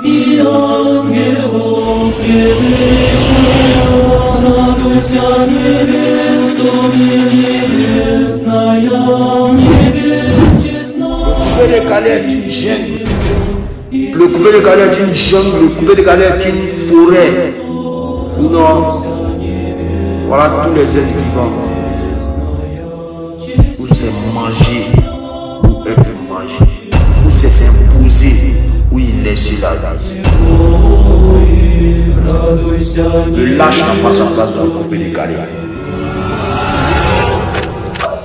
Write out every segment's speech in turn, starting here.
i ангелов превыше, радуйся, невеста небесная, невесть честная. Le coupé décalé est une jungle. Le coupé décalé est une jungle. Le coupé décalé est une forêt. Non. Voilà tous les êtres vivants. Où c'est manger, ou être mangé. Où c'est s'imposer, où il laisse la vie. Le lâche n'a pas sa place dans le coupé décalé.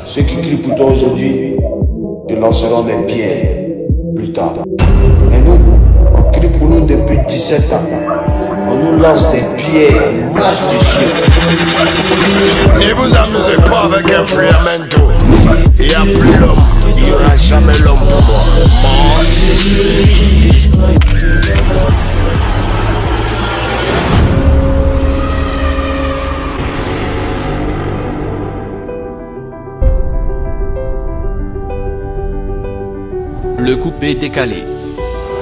Ceux qui crient pour toi aujourd'hui te lanceront des pierres plus tard. Et nous, on crie pour nous depuis 17 ans. On nous lance des pierres, on marche dessus. Ne vous amusez pas avec un friamento. Il n'y a plus l'homme, il n'y aura jamais l'homme pour moi. Le coupé décalé.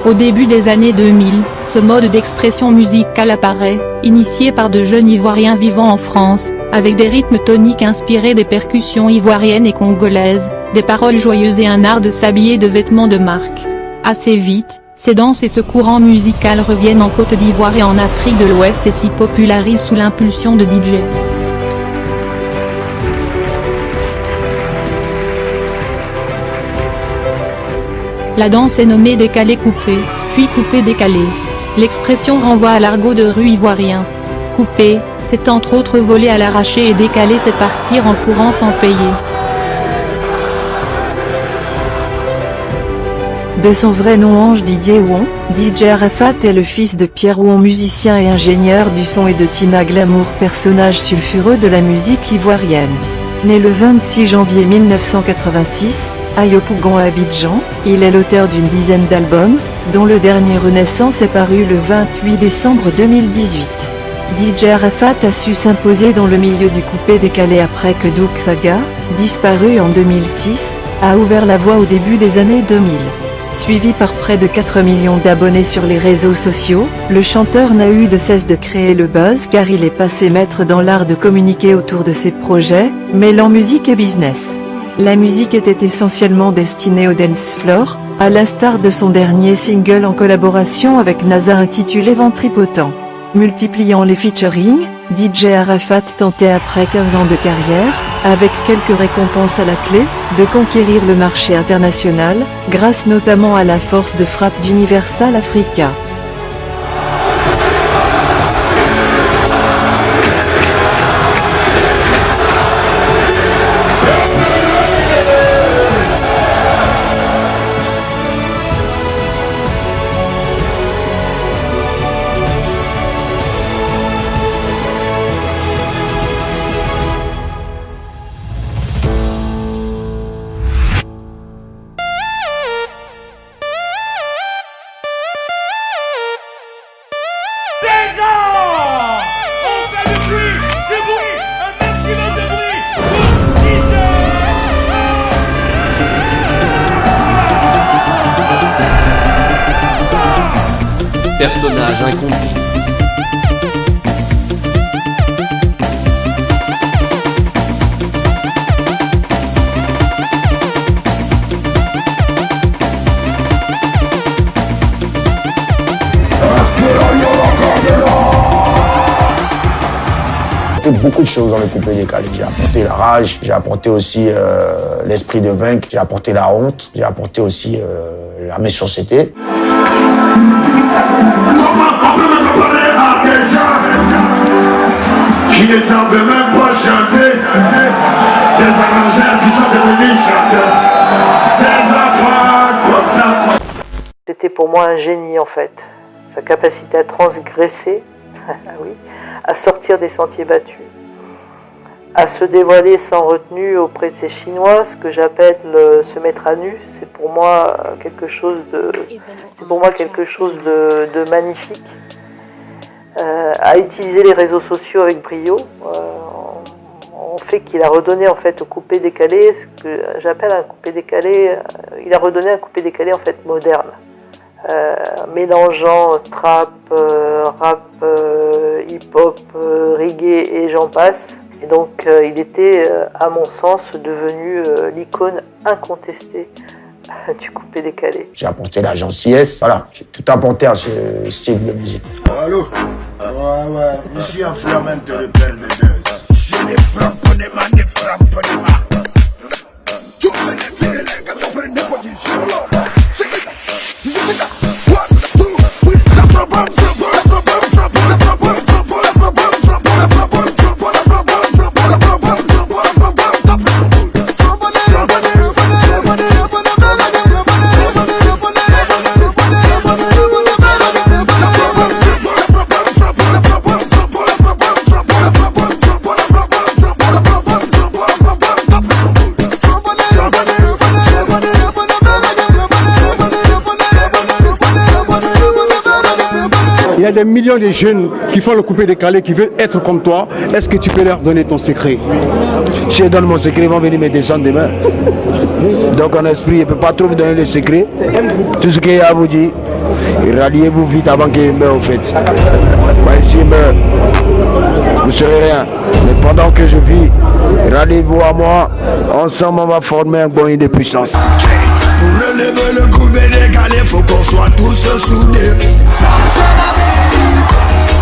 Au début des années 2000, ce mode d'expression musicale apparaît, initié par de jeunes Ivoiriens vivant en France, avec des rythmes toniques inspirés des percussions ivoiriennes et congolaises, des paroles joyeuses et un art de s'habiller de vêtements de marque. Assez vite, ces danses et ce courant musical reviennent en Côte d'Ivoire et en Afrique de l'Ouest et s'y popularisent sous l'impulsion de DJ. La danse est nommée décalé-coupé, puis coupé-décalé. L'expression renvoie à l'argot de rue ivoirien. Couper, c'est entre autres voler à l'arraché et décaler, c'est partir en courant sans payer. De son vrai nom Ange Didier Ouon, DJ Arafat est le fils de Pierre Ouon, musicien et ingénieur du son, et de Tina Glamour, personnage sulfureux de la musique ivoirienne. Né le 26 janvier 1986, à Yopougon à Abidjan, il est l'auteur d'une dizaine d'albums, dont le dernier Renaissance est paru le 28 décembre 2018. DJ Arafat a su s'imposer dans le milieu du coupé décalé après que Douk Saga, disparu en 2006, a ouvert la voie au début des années 2000. Suivi par près de 4 millions d'abonnés sur les réseaux sociaux, le chanteur n'a eu de cesse de créer le buzz car il est passé maître dans l'art de communiquer autour de ses projets, mêlant musique et business. La musique était essentiellement destinée au dance floor, à l'instar de son dernier single en collaboration avec NASA intitulé Ventripotent. Multipliant les featuring, DJ Arafat tentait après 15 ans de carrière, avec quelques récompenses à la clé, de conquérir le marché international, grâce notamment à la force de frappe d'Universal Africa. Personnage incompris. Beaucoup de choses dans le coupé décalé. J'ai apporté la rage, j'ai apporté aussi l'esprit de vaincre, j'ai apporté la honte, j'ai apporté aussi la méchanceté. Qui ne savent même pas chanter, des arrangeurs qui sont devenus chanteurs, des enfants comme ça. C'était pour moi un génie en fait, sa capacité à transgresser, oui, à sortir des sentiers battus, à se dévoiler sans retenue auprès de ces Chinois, ce que j'appelle se mettre à nu. C'est pour moi quelque chose de magnifique. À utiliser les réseaux sociaux avec brio, en fait qu'il a redonné en fait au coupé décalé ce que j'appelle un coupé décalé. Il a redonné un coupé décalé en fait moderne, mélangeant trap, rap, hip-hop, reggae et j'en passe. Et donc il était, à mon sens, devenu l'icône incontestée du coupé-décalé. J'ai apporté la gentillesse, voilà, j'ai tout apporté à ce style de musique. Allô? Ouais, ici en Flamand, le père de deux. C'est les frappes des mains, des frappes des mains. Tous les filles, les gars, ils prennent des positions là. Il y a des millions de jeunes qui font le coupé-décalé, qui veulent être comme toi. Est-ce que tu peux leur donner ton secret? Si je donne mon secret, ils vont venir me descendre demain. Donc en esprit, je ne peux pas trop vous donner le secret. Tout ce qu'il y a à vous dire, ralliez-vous vite avant qu'il meure au fait. S'il meurt, vous ne serez rien. Mais pendant que je vis, ralliez-vous à moi. Ensemble, on va former un bon de puissance. Pour relever le coupé-décalé, faut qu'on soit tous soudés.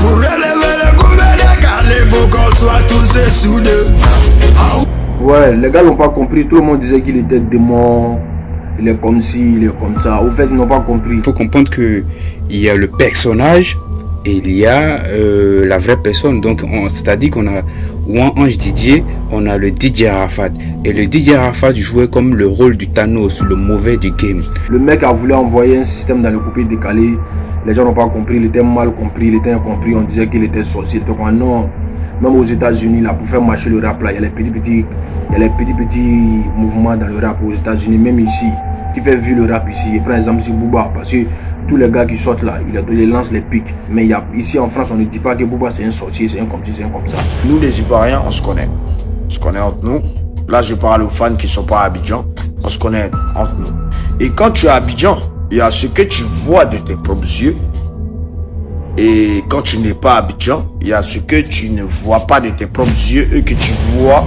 Pour relever le coupé-décalé, faut qu'on soit tous soudés. Ouais, les gars n'ont pas compris. Tout le monde disait qu'il était démon. Il est comme ci, il est comme ça. Au fait, ils n'ont pas compris. Il faut comprendre qu'il y a le personnage et il y a la vraie personne. Donc, c'est-à-dire qu'on a Ange Didier, on a le DJ Arafat. Et le DJ Arafat jouait comme le rôle du Thanos, le mauvais du game. Le mec a voulu envoyer un système dans le coupé-décalé. Les gens n'ont pas compris, il était mal compris, il était incompris. On disait qu'il était sorcier. Donc, non. Même aux États-Unis, là, pour faire marcher le rap, là, il y a les petits mouvements dans le rap aux États-Unis, même ici, qui fait vivre le rap ici. Par exemple, si Booba, parce que tous les gars qui sortent là, il lance les pics. Mais ici en France, on ne dit pas que Booba c'est un sorcier, c'est un comme ci, c'est un comme ça. Nous, les Ivoiriens, on se connaît. On se connaît entre nous. Là, je parle aux fans qui ne sont pas à Abidjan. On se connaît entre nous. Et quand tu es à Abidjan, il y a ce que tu vois de tes propres yeux. Et quand tu n'es pas à Abidjan, il y a ce que tu ne vois pas de tes propres yeux et que tu vois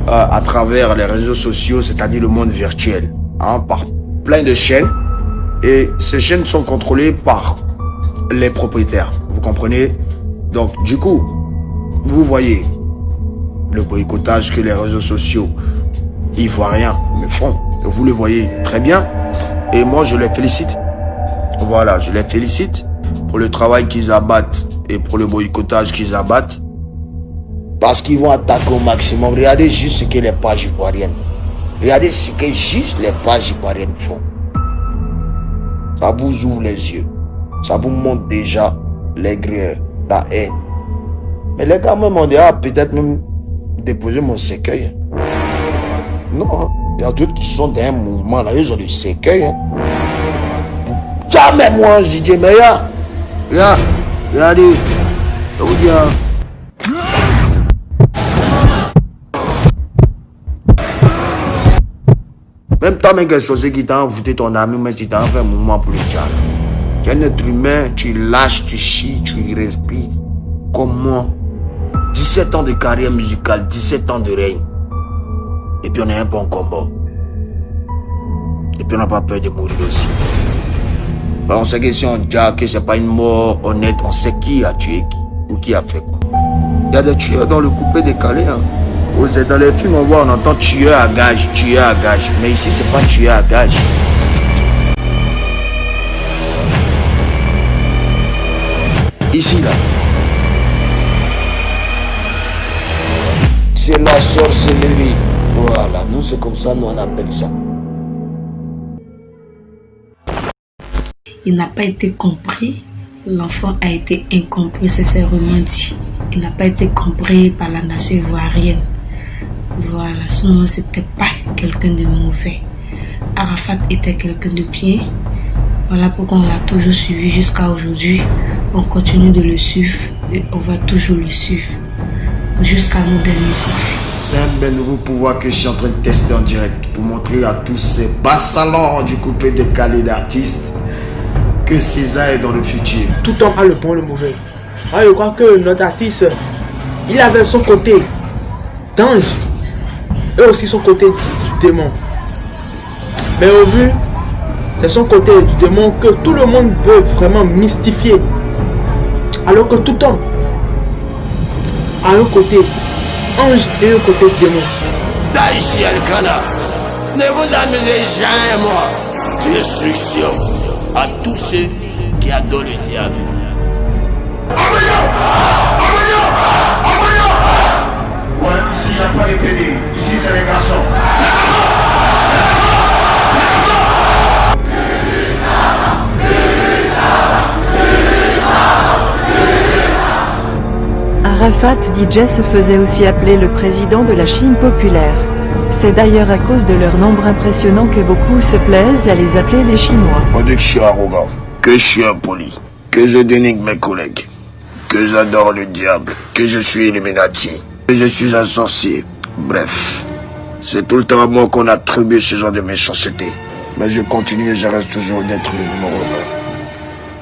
à travers les réseaux sociaux, c'est-à-dire le monde virtuel, hein, par plein de chaînes. Et ces chaînes sont contrôlées par les propriétaires, vous comprenez? Donc du coup, vous voyez le boycottage que les réseaux sociaux ivoiriens me font. Vous le voyez très bien. Et moi, je les félicite. Voilà, je les félicite pour le travail qu'ils abattent et pour le boycottage qu'ils abattent. Parce qu'ils vont attaquer au maximum. Regardez juste ce que les pages ivoiriennes. Regardez ce que juste les pages ivoiriennes font. Ça vous ouvre les yeux. Ça vous montre déjà l'aigreur, la haine. Mais les gars même on dirait peut-être même déposer mon cercueil. Non, il y a d'autres qui sont dans un mouvement là, ils ont du cercueil. Jamais moi je dis mais là, regardez, je vous dis même toi, même quelque chose qui t'a envoûté ton ami, mais tu t'en fais un mouvement pour le diable. Tu es un être humain, tu lâches, tu chies, tu respires. Comment? 17 ans de carrière musicale, 17 ans de règne. Et puis on a un bon combat. Et puis on n'a pas peur de mourir aussi. On sait que si on dit que c'est pas une mort honnête, on sait qui a tué qui ou qui a fait quoi. Il y a des tueurs dans le coupé-décalé. Hein. Dans les films, on voit, on entend tueur à gage. Mais ici, c'est pas tueur à gage. Ici, là. C'est la sorcellerie. Voilà, nous, c'est comme ça, nous, on appelle ça. Il n'a pas été compris. L'enfant a été incompris, sincèrement dit. Il n'a pas été compris par la nation ivoirienne. Voilà, sinon c'était pas quelqu'un de mauvais. Arafat était quelqu'un de bien. Voilà pourquoi on l'a toujours suivi jusqu'à aujourd'hui. On continue de le suivre et on va toujours le suivre jusqu'à nos derniers souffles. C'est un bel nouveau pouvoir que je suis en train de tester en direct pour montrer à tous ces bas salons du coupé-décalé d'artistes que César est dans le futur. Tout homme a le bon et le mauvais. Ah, je crois que notre artiste, il avait son côté d'ange et aussi son côté du démon. Mais au vu, c'est son côté du démon que tout le monde veut vraiment mystifier. Alors que tout homme a un côté ange et un côté démon. Daïchi Elkana, ne vous amusez jamais, moi. Destruction à tous ceux qui adorent le diable. Ouais, ici il n'y a pas de PD, ici c'est les garçons. Arafat DJ se faisait aussi appeler le président de la Chine populaire. C'est d'ailleurs à cause de leur nombre impressionnant que beaucoup se plaisent à les appeler les Chinois. On dit que je suis arrogant, que je suis impoli, que je dénigre mes collègues, que j'adore le diable, que je suis Illuminati, que je suis un sorcier. Bref, c'est tout le temps à moi qu'on attribue ce genre de méchanceté. Mais je continue et je reste toujours d'être le numéro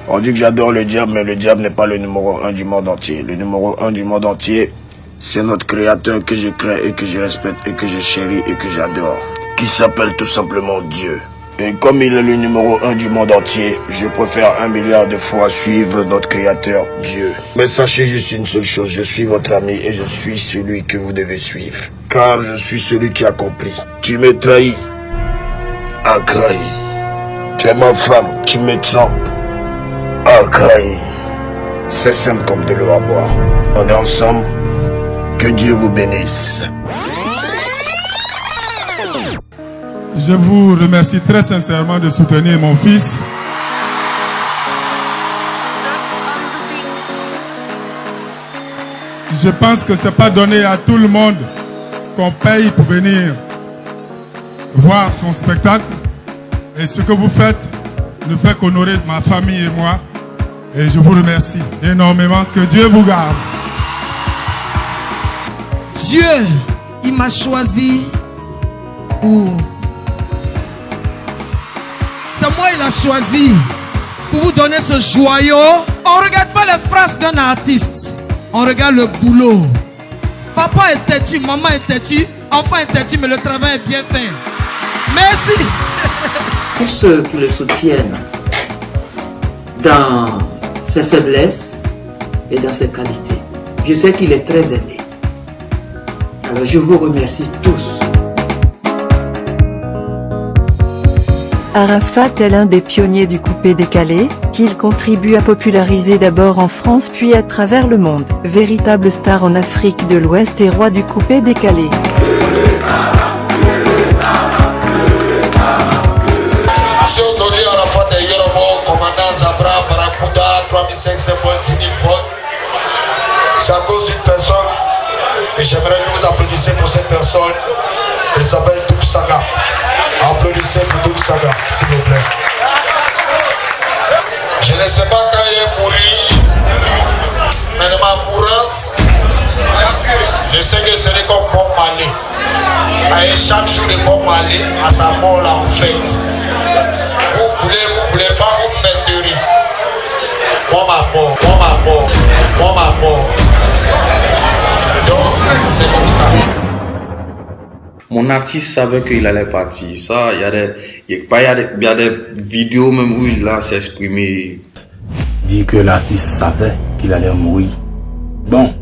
1. On dit que j'adore le diable, mais le diable n'est pas le numéro 1 du monde entier. Le numéro 1 du monde entier, c'est notre créateur que je crains et que je respecte et que je chéris et que j'adore, qui s'appelle tout simplement Dieu. Et comme il est le numéro 1 du monde entier, je préfère 1 milliard de fois suivre notre créateur, Dieu. Mais sachez juste une seule chose, je suis votre ami et je suis celui que vous devez suivre. Car je suis celui qui a compris. Tu me trahis. Akraï. Tu es ma femme, tu me trompes. Akraï. C'est simple comme de l'eau à boire. On est ensemble. Que Dieu vous bénisse. Je vous remercie très sincèrement de soutenir mon fils. Je pense que ce n'est pas donné à tout le monde qu'on paye pour venir voir son spectacle. Et ce que vous faites ne fait qu'honorer ma famille et moi. Et je vous remercie énormément. Que Dieu vous garde. Dieu, il m'a choisi pour... C'est moi il a choisi pour vous donner ce joyau. On ne regarde pas les phrases d'un artiste. On regarde le boulot. Papa est têtu, maman est têtu, enfant est têtu, mais le travail est bien fait. Merci. Tous ceux qui le soutiennent dans ses faiblesses et dans ses qualités. Je sais qu'il est très aimé. Alors je vous remercie tous. Arafat est l'un des pionniers du coupé-décalé, qu'il contribue à populariser d'abord en France puis à travers le monde. Véritable star en Afrique de l'Ouest et roi du coupé-décalé. Aujourd'hui, Arafat et Yoromo, commandant Zabra, Barakuda, 3500 votes. C'est à cause d'une personne, et j'aimerais que vous applaudissez pour cette personne. Elle s'appelle Douk Saga. Applaudissez pour Douk Saga, s'il vous plaît. Je ne sais pas quand il est mouru, mais de ma mourance, je sais que ce n'est comme Bob Marley. Et chaque jour de Bob Marley, à sa mort, là, vous faites. Vous voulez pas vous faire de rire. Moi ma mort. Donc, c'est comme ça. Mon artiste savait qu'il allait partir. Ça, il y a des vidéos même où il a s'exprimer. Dit que l'artiste savait qu'il allait mourir. Bon,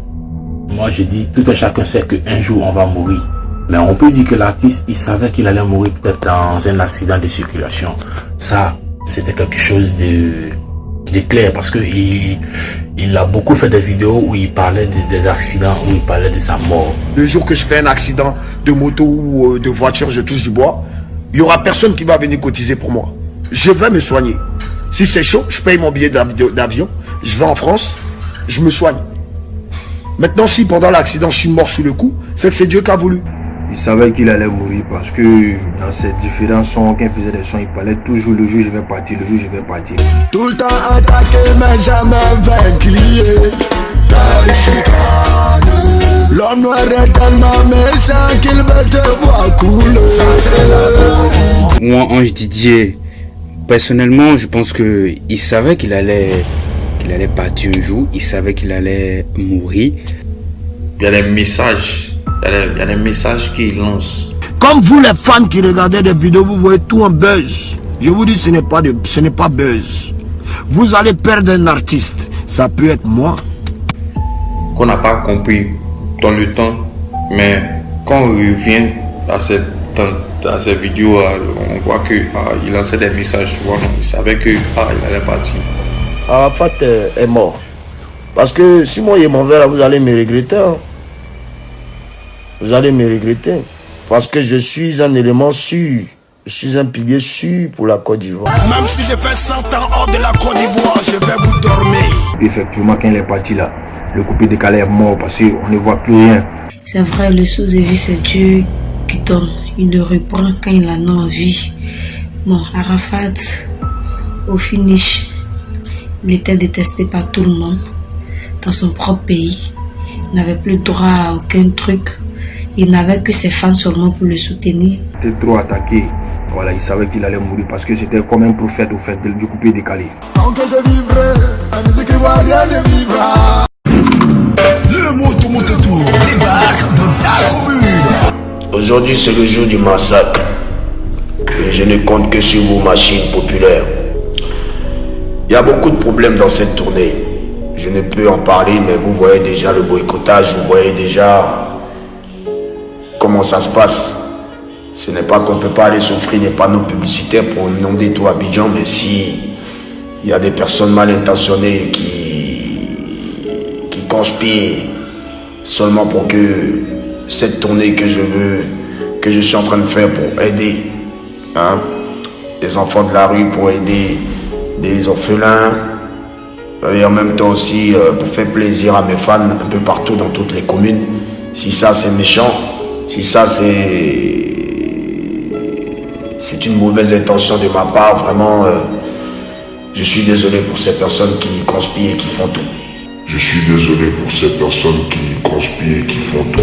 moi je dis tout un chacun sait qu'un jour on va mourir. Mais on peut dire que l'artiste, il savait qu'il allait mourir peut-être dans un accident de circulation. Ça, c'était quelque chose de clair parce que il a beaucoup fait des vidéos où il parlait des accidents, où il parlait de sa mort. Le jour que je fais un accident de moto ou de voiture, je touche du bois, il n'y aura personne qui va venir cotiser pour moi. Je vais me soigner. Si c'est chaud, je paye mon billet d'avion, je vais en France, je me soigne. Maintenant, si pendant l'accident, je suis mort sous le coup, c'est que c'est Dieu qui a voulu. Il savait qu'il allait mourir parce que dans ses différents sons, quand il faisait des sons, il parlait toujours le jour je vais partir, le jour je vais partir. Tout le temps attaqué mais jamais vaincu. L'homme noir est tellement méchant qu'il veut te voir couler. Moi, Ange Didier, Personnellement, je pense qu'il savait qu'il allait partir un jour, il savait qu'il allait mourir. Il y a des messages, il y a des messages qu'il lance. Comme vous les fans qui regardez des vidéos, vous voyez tout en buzz. Je vous dis, ce n'est pas buzz. Vous allez perdre un artiste. Ça peut être moi. Qu'on n'a pas compris dans le temps, mais quand on revient à ces vidéos, on voit qu'il lançait des messages. Voilà, il savait qu'il allait partir. Arafat est mort. Parce que si moi je m'en vais là, vous allez me regretter. Hein. Vous allez me regretter. Parce que je suis un élément sûr. Je suis un pilier sûr pour la Côte d'Ivoire. Même si j'ai fait 100 ans hors de la Côte d'Ivoire, je vais vous dormir. Effectivement, quand il est parti là, le coupé décalé est mort parce qu'on ne voit plus rien. C'est vrai, le sous-vie, c'est Dieu qui donne. Il le reprend quand il en a envie. Bon, Arafat, au finish, il était détesté par tout le monde. Dans son propre pays, il n'avait plus droit à aucun truc. Il n'avait que ses fans seulement pour le soutenir. Il était trop attaqué. Voilà, il savait qu'il allait mourir parce que c'était comme un prophète au fait du coupé décalé. Tant que je vivrai, la musique ivoirienne vivra. Le mot tout débarque dans ta commune. Aujourd'hui, c'est le jour du massacre. Et je ne compte que sur vos machines populaires. Il y a beaucoup de problèmes dans cette tournée. Je ne peux en parler, mais vous voyez déjà le boycottage, vous voyez déjà comment ça se passe. Ce n'est pas qu'on ne peut pas aller s'offrir des panneaux publicitaires pour inonder tout Abidjan, mais si il y a des personnes mal intentionnées qui conspirent seulement pour que cette tournée que je suis en train de faire pour aider les enfants de la rue, pour aider des orphelins, et en même temps aussi pour faire plaisir à mes fans un peu partout dans toutes les communes. Si ça c'est méchant, si ça c'est une mauvaise intention de ma part, vraiment je suis désolé pour ces personnes qui conspirent et qui font tout. Je suis désolé pour ces personnes qui conspirent et qui font tout.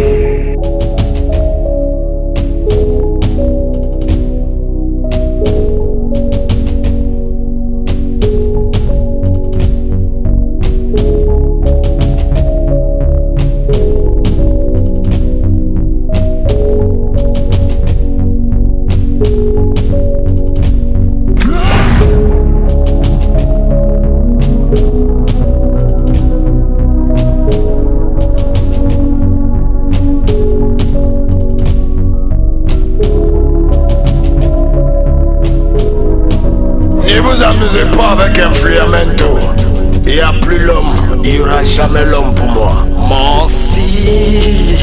Ne vous amusez pas avec un Friamento. Il n'y a plus l'homme, il n'y aura jamais l'homme pour moi. Merci.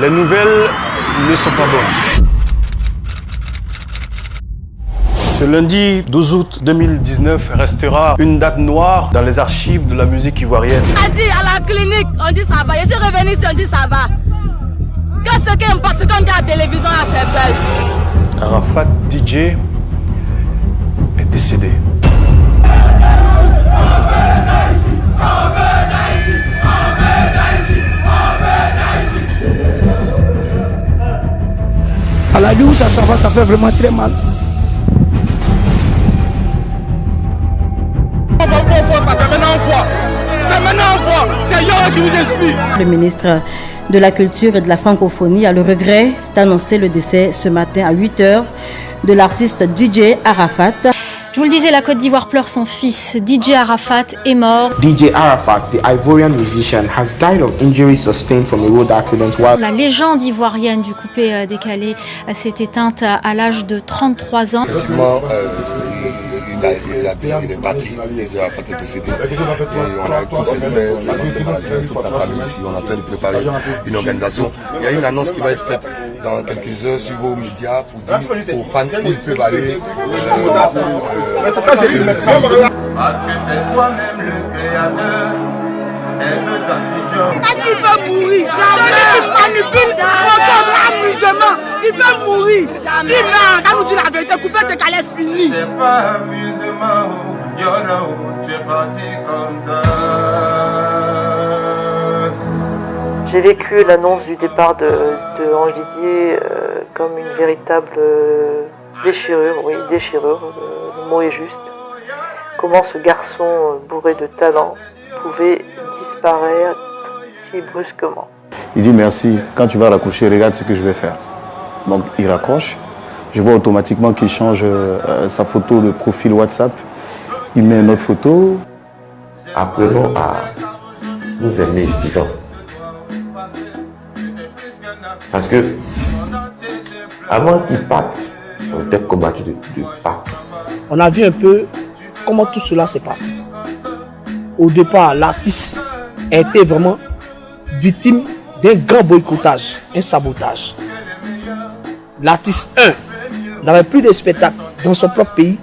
Les nouvelles ne sont pas bonnes. Ce lundi 12 août 2019 restera une date noire dans les archives de la musique ivoirienne. On dit à la clinique, on dit ça va. Je suis revenu ici, on dit ça va. Qu'est-ce qui importe, ce qu'on dit à la télévision, là, c'est buzz. Arafat DJ est décédé. À la nuit où ça s'en va, ça fait vraiment très mal. Le ministre de la Culture et de la Francophonie a le regret d'annoncer le décès ce matin à 8 h de l'artiste DJ Arafat. Je vous le disais, la Côte d'Ivoire pleure son fils. DJ Arafat est mort. DJ Arafat, the Ivorian musician, has died of injuries sustained from a road accident while... La légende ivoirienne du coupé décalé s'est éteinte à l'âge de 33 ans. Effectivement, il est parti. DJ Arafat est décédé. Et on a tous fait toute la famille ici. On est en train de préparer une organisation. Il y a une annonce qui va être faite dans quelques heures sur vos médias pour dire aux fans où ils peuvent aller. Parce que c'est toi-même le créateur. Est-ce qu'il peut mourir? Jamais. Il manipule contre l'amusement. Il peut mourir. Si merde, quand nous dit la vérité, couper décalé fini. C'est pas amusement. J'ai vécu l'annonce du départ de Ange Didier comme une véritable déchirure, oui, déchirure, le mot est juste. Comment ce garçon bourré de talent pouvait disparaître si brusquement. Il dit merci, quand tu vas raccrocher, regarde ce que je vais faire. Donc il raccroche, je vois automatiquement qu'il change sa photo de profil WhatsApp, il met une autre photo. Apprenons à nous aimer vivants. Parce que avant qu'il parte, on était combattu de partout. On a vu un peu comment tout cela s'est passé. Au départ, l'artiste était vraiment victime d'un grand boycottage, un sabotage. L'artiste 1 n'avait plus de spectacle dans son propre pays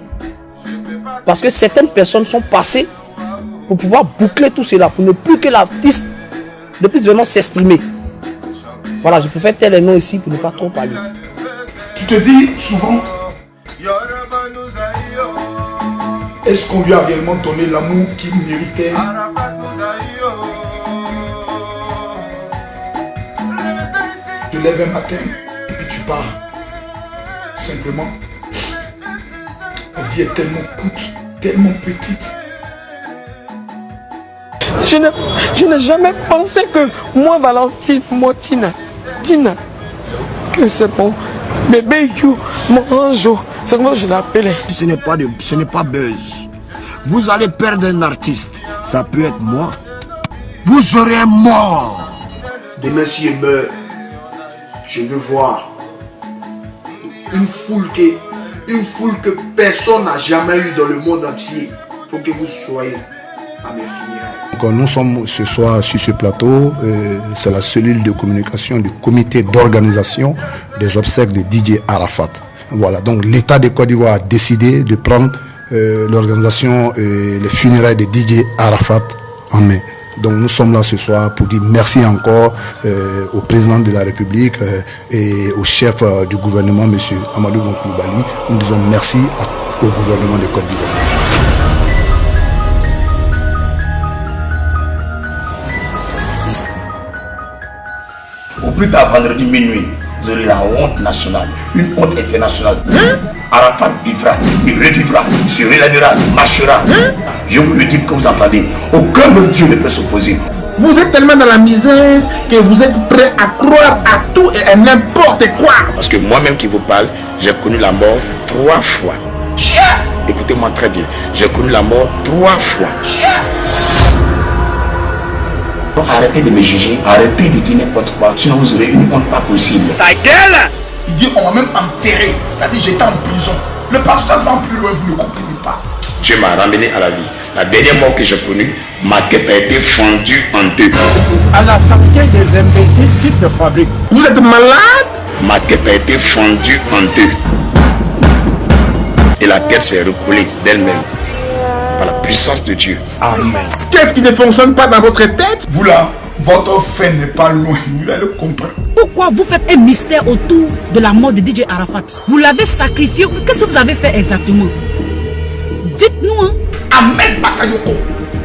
parce que certaines personnes sont passées pour pouvoir boucler tout cela, pour ne plus que l'artiste ne puisse vraiment s'exprimer. Voilà, je préfère taire les noms ici pour ne pas trop parler. Tu te dis souvent, est-ce qu'on lui a réellement donné l'amour qu'il méritait? Tu te lèves un matin et puis tu pars. Simplement, la vie est tellement courte, tellement petite. Je n'ai jamais pensé que moi, Valentine, moi, Tina, que c'est bon. Bébé You, mon ange, c'est comment je l'appelais. Ce n'est pas buzz. Vous allez perdre un artiste. Ça peut être moi. Vous serez mort. Demain, si je meurs, je veux voir une foule que personne n'a jamais eu dans le monde entier. Pour que vous soyez à mes funérailles. Donc, nous sommes ce soir sur ce plateau, c'est la cellule de communication du comité d'organisation des obsèques de DJ Arafat. Voilà, donc l'État de Côte d'Ivoire a décidé de prendre l'organisation et les funérailles de DJ Arafat en main. Donc nous sommes là ce soir pour dire merci encore au président de la République et au chef du gouvernement, M. Amadou Koulibaly. Nous disons merci au gouvernement de Côte d'Ivoire. Au plus tard vendredi minuit, vous aurez la honte nationale, une honte internationale. Arafat vivra, il revivra, se relèvera, marchera. Je vous le dis que vous entendez, aucun autre Dieu ne peut s'opposer. Vous êtes tellement dans la misère que vous êtes prêt à croire à tout et à n'importe quoi. Parce que moi-même qui vous parle, j'ai connu la mort 3 fois. Écoutez-moi très bien, j'ai connu la mort 3 fois. Arrêtez de me juger, arrêtez de dire n'importe quoi, sinon vous aurez une honte pas possible. Ta gueule! Il dit on m'a même enterré, c'est-à-dire j'étais en prison. Le pasteur va plus loin, vous ne comprenez pas. Dieu m'a ramené à la vie. La dernière mort que j'ai connue, ma tête a été fendue en 2. À la santé des imbéciles type de fabrique. Vous êtes malade? Ma tête a été fendue en 2. Et la tête s'est recoulée d'elle-même. Par la puissance de Dieu. Amen. Qu'est-ce qui ne fonctionne pas dans votre tête? Vous là, votre fin n'est pas loin, vous allez comprendre. Pourquoi vous faites un mystère autour de la mort de DJ Arafat? Vous l'avez sacrifié, qu'est-ce que vous avez fait exactement? Dites-nous, hein. Ahmed Bakayoko,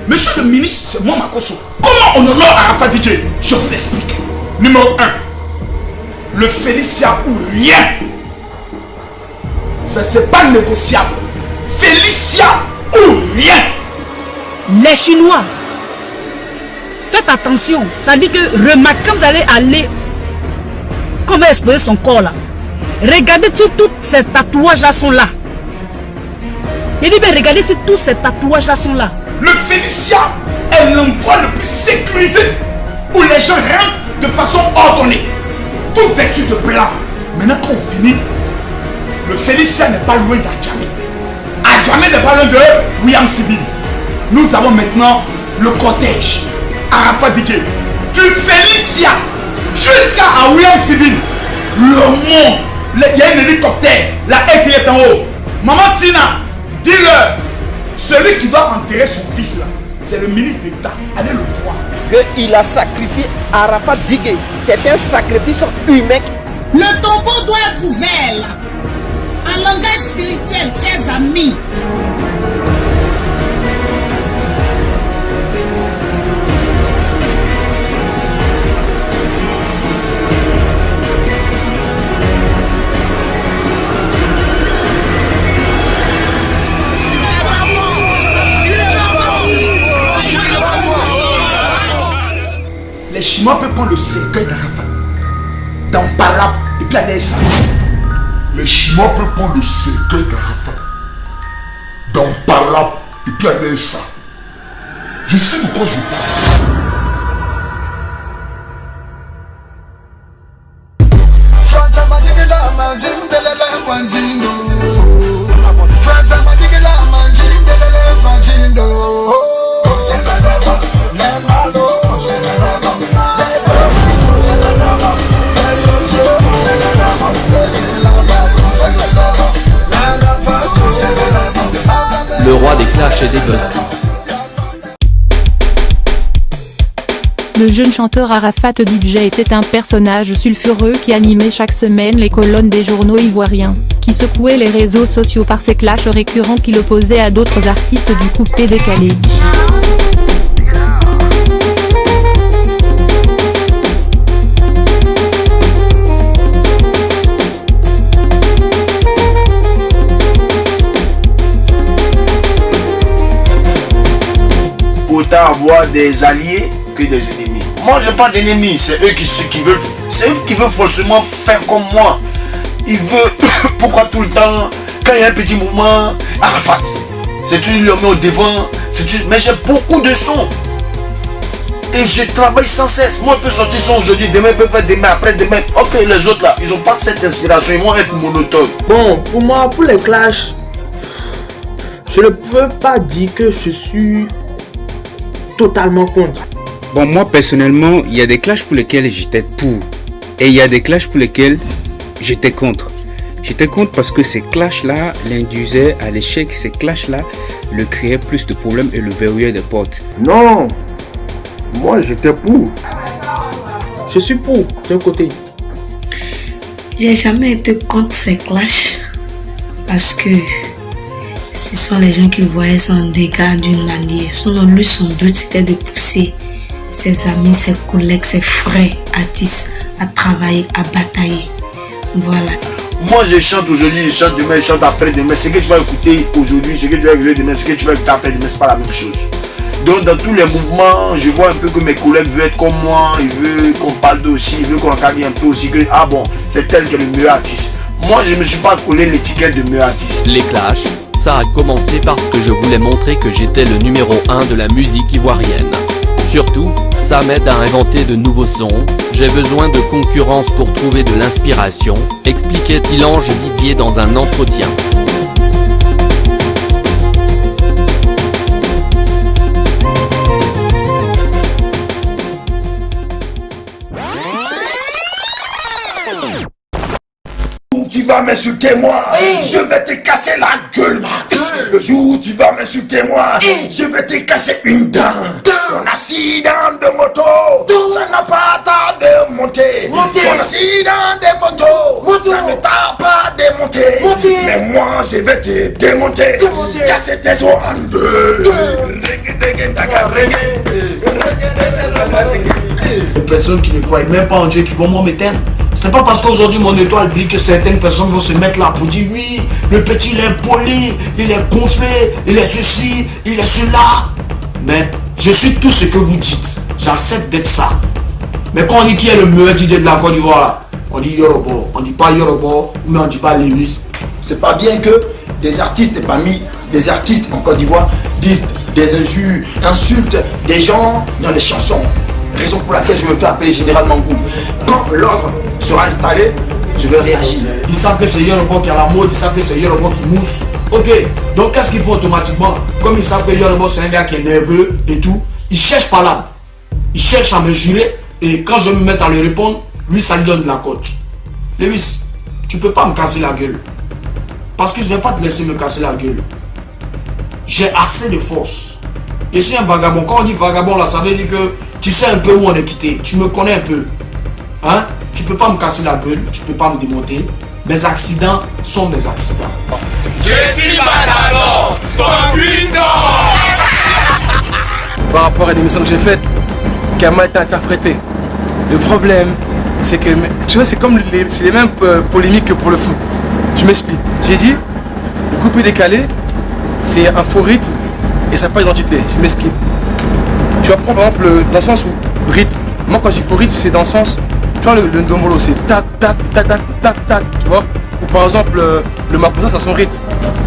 monsieur le ministre, c'est moi Makoso. Comment on honore Arafat DJ? Je vous l'explique. Numéro 1, le Félicia ou rien. Ça c'est pas négociable. Félicia ou rien. Les Chinois, faites attention. Ça dit que remarquez quand vous allez aller, comment exposer son corps là. Regardez si tous ces tatouages là sont là. Il dit bien regardez si tous ces tatouages là sont là. Le Félicia est l'endroit le plus sécurisé où les gens rentrent de façon ordonnée, tout vêtu de blanc. Maintenant qu'on finit, le Félicia n'est pas loin d'Adjamé. Adjamé n'est pas loin de William Civil. Nous avons maintenant le cortège Arafat DJ du Félicia jusqu'à William Civil. Le monde, il y a un hélicoptère, la haie est en haut. Maman Tina, dis-leur, celui qui doit enterrer son fils là, c'est le ministre d'État. Allez le voir. Qu'il a sacrifié Arafat Digue. C'est un sacrifice humain. Le tombeau doit être ouvert là. En langage spirituel, chers amis. Les Chinois peuvent prendre le cercueil d'Arafat, dans Palab, et puis aller ça. Les Chinois peuvent prendre le cercueil d'Arafat, dans Palab, et puis aller ça. Je sais de quoi je parle. Le roi des clashs et des buzz. Le jeune chanteur Arafat DJ était un personnage sulfureux qui animait chaque semaine les colonnes des journaux ivoiriens, qui secouait les réseaux sociaux par ses clashs récurrents qui l'opposaient à d'autres artistes du coupé décalé. Autant avoir des alliés que des ennemis. Moi j'ai pas d'ennemis, c'est eux qui veulent forcément faire comme moi. Ils veulent, pourquoi tout le temps, quand il y a un petit mouvement, Arafat, c'est tu le mets au devant, mais j'ai beaucoup de sons. Et je travaille sans cesse. Moi je peux sortir son aujourd'hui, demain je peux faire demain, après demain. Ok, les autres là, ils n'ont pas cette inspiration, ils vont être monotones. Bon, pour moi, pour les clashs, je ne peux pas dire que je suis totalement contre. Bon, moi personnellement, il y a des clashs pour lesquels j'étais pour. Et il y a des clashs pour lesquels j'étais contre. J'étais contre parce que ces clashs-là l'induisaient à l'échec. Ces clashs-là le créaient plus de problèmes et le verrouillaient des portes. Non, moi j'étais pour. Je suis pour, d'un côté. J'ai jamais été contre ces clashs parce que ce sont les gens qui voyaient ça en dégâts d'une manière. Sinon, lui, son but, c'était de pousser ses amis, ses collègues, ses frères artistes à travailler, à batailler. Voilà. Moi, je chante aujourd'hui, je chante demain, je chante après-demain. Ce que tu vas écouter aujourd'hui, ce que tu vas écouter demain, ce que tu vas écouter après-demain, c'est pas la même chose. Donc, dans tous les mouvements, je vois un peu que mes collègues veulent être comme moi. Ils veulent qu'on parle d'eux aussi, ils veulent qu'on regarde un peu aussi que, ah bon, c'est tel qui est le meilleur artiste. Moi, je ne me suis pas collé l'étiquette de meilleur artiste. Les clashs, ça a commencé parce que je voulais montrer que j'étais le numéro 1 de la musique ivoirienne. Surtout, ça m'aide à inventer de nouveaux sons, j'ai besoin de concurrence pour trouver de l'inspiration, expliquait Tilange Didier dans un entretien. Tu vas m'insulter moi, je vais te casser la gueule. Le jour où tu vas m'insulter moi, je vais te casser une dent. Ton accident de moto, ça n'a pas tardé de monter. Ton accident de moto, ça ne t'a pas démonté. Mais moi je vais te démonter, casser tes os en deux. Des personnes qui ne croient même pas en Dieu qui vont m'éteindre. Ce n'est pas parce qu'aujourd'hui mon étoile brille que certaines personnes vont se mettre là pour dire oui, le petit il est poli, il est gonflé, il est ceci, il est cela. Mais je suis tout ce que vous dites. J'accepte d'être ça. Mais quand on dit qui est le meilleur DJ de la Côte d'Ivoire, on dit Yorobo. On dit pas Yorobo, mais on dit pas Lewis. C'est pas bien que des artistes parmi des artistes en Côte d'Ivoire disent des injures, insultent des gens dans les chansons. Raison pour laquelle je me fais appeler Général Mangou. Quand l'ordre sera installé, je vais réagir. Ils savent que c'est Yorobo qui a la mode, ils savent que c'est Yorobo qui mousse. Ok, donc qu'est-ce qu'il faut automatiquement? Comme ils savent que Yorobo c'est un gars qui est nerveux et tout, ils cherchent par là. Ils cherchent à me jurer et quand je me mets à lui répondre, lui ça lui donne de la cote. Lewis, tu peux pas me casser la gueule. Parce que je ne vais pas te laisser me casser la gueule. J'ai assez de force. Je suis un vagabond. Quand on dit vagabond là, ça veut dire que tu sais un peu où on est quitté. Tu me connais un peu. Hein? Tu peux pas me casser la gueule. Tu peux pas me démonter. Mes accidents sont mes accidents. Je suis Matador, ton butin. Par rapport à l'émission que j'ai faite, qui a mal été interprétée. Le problème, c'est que, tu vois, c'est comme c'est les mêmes polémiques que pour le foot. Je m'explique. J'ai dit, le coupé décalé, c'est un faux rythme et ça n'a pas d'identité. Je m'explique. Tu vas prendre par exemple dans le sens où rythme, Moi, quand j'ai faut rythme, c'est dans le sens, tu vois, le ndombolo, c'est tac, tac, tac, tac, tac, tac, tu vois. Ou par exemple, le makossa, ça a son rythme.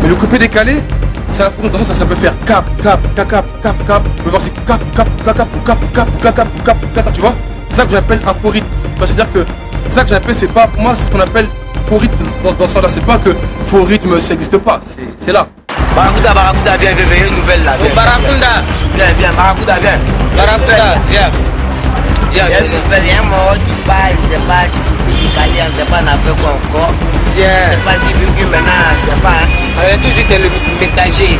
Mais le coupé décalé, c'est un fond dans le sens, ça peut faire cap, cap, cap, cap, cap, cap. On peut voir c'est cap, cap, cap, cap, cap, cap, cap, cap, cap, cap, tu vois. C'est ça que j'appelle afro-rythme. C'est-à-dire que c'est ça que j'appelle, c'est pas, pour moi, c'est ce qu'on appelle faux rythme dans ce sens-là. C'est pas que faux rythme, ça n'existe pas, c'est là. Barracuda, Barracuda, viens, viens, une nouvelle là. Viens, Barracuda, viens, Barracuda, viens. Barracuda, viens. Viens, une nouvelle, il y a un mort qui parle, je sais pas, qui décalé, je sais pas, on a fait quoi encore. Viens. Je sais pas si vu que maintenant, je sais pas. On a tout dit le messager.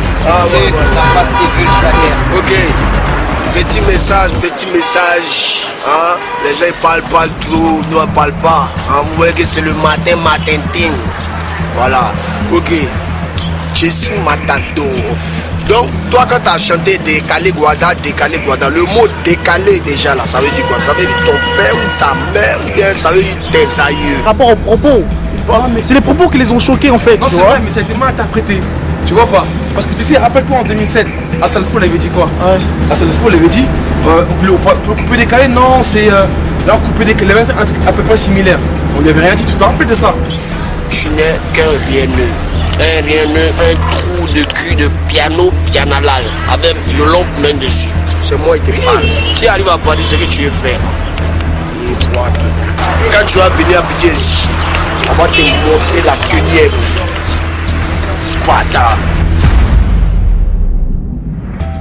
Ceux qui savent pas ce qu'ils veulent sur la terre. Ok. Petit message. Hein? Les gens ils parlent trop, nous on parle pas. Hein? Vous voyez que c'est le matin thing. Voilà. Ok. Je suis matador. Donc, toi quand tu as chanté décalé guada, le mot décalé déjà là, ça veut dire quoi? Ça veut dire ton père ou ta mère ou bien ça veut dire tes aïeux. Par rapport aux propos, c'est les propos qui les ont choqués en fait. Non, c'est vrai, mais ça a été mal interprété. Tu vois pas? Parce que tu sais, rappelle-toi en 2007, Assalfo l'avait dit quoi? Ouais. Assalfo l'avait dit, le coupé décalé, non, c'est. Là, coupé décalé, il avait un truc à peu près similaire. On lui avait rien dit, tu te rappelles de ça? Tu n'es qu'un rienneux. Un rienneux, un trou de cul de pianalage, avec violon plein dessus. C'est moi qui te parle. Si tu arrives à parler ce que tu veux faire, quand tu vas venir à Abidjan ici, on va te montrer la pionnière. Pata.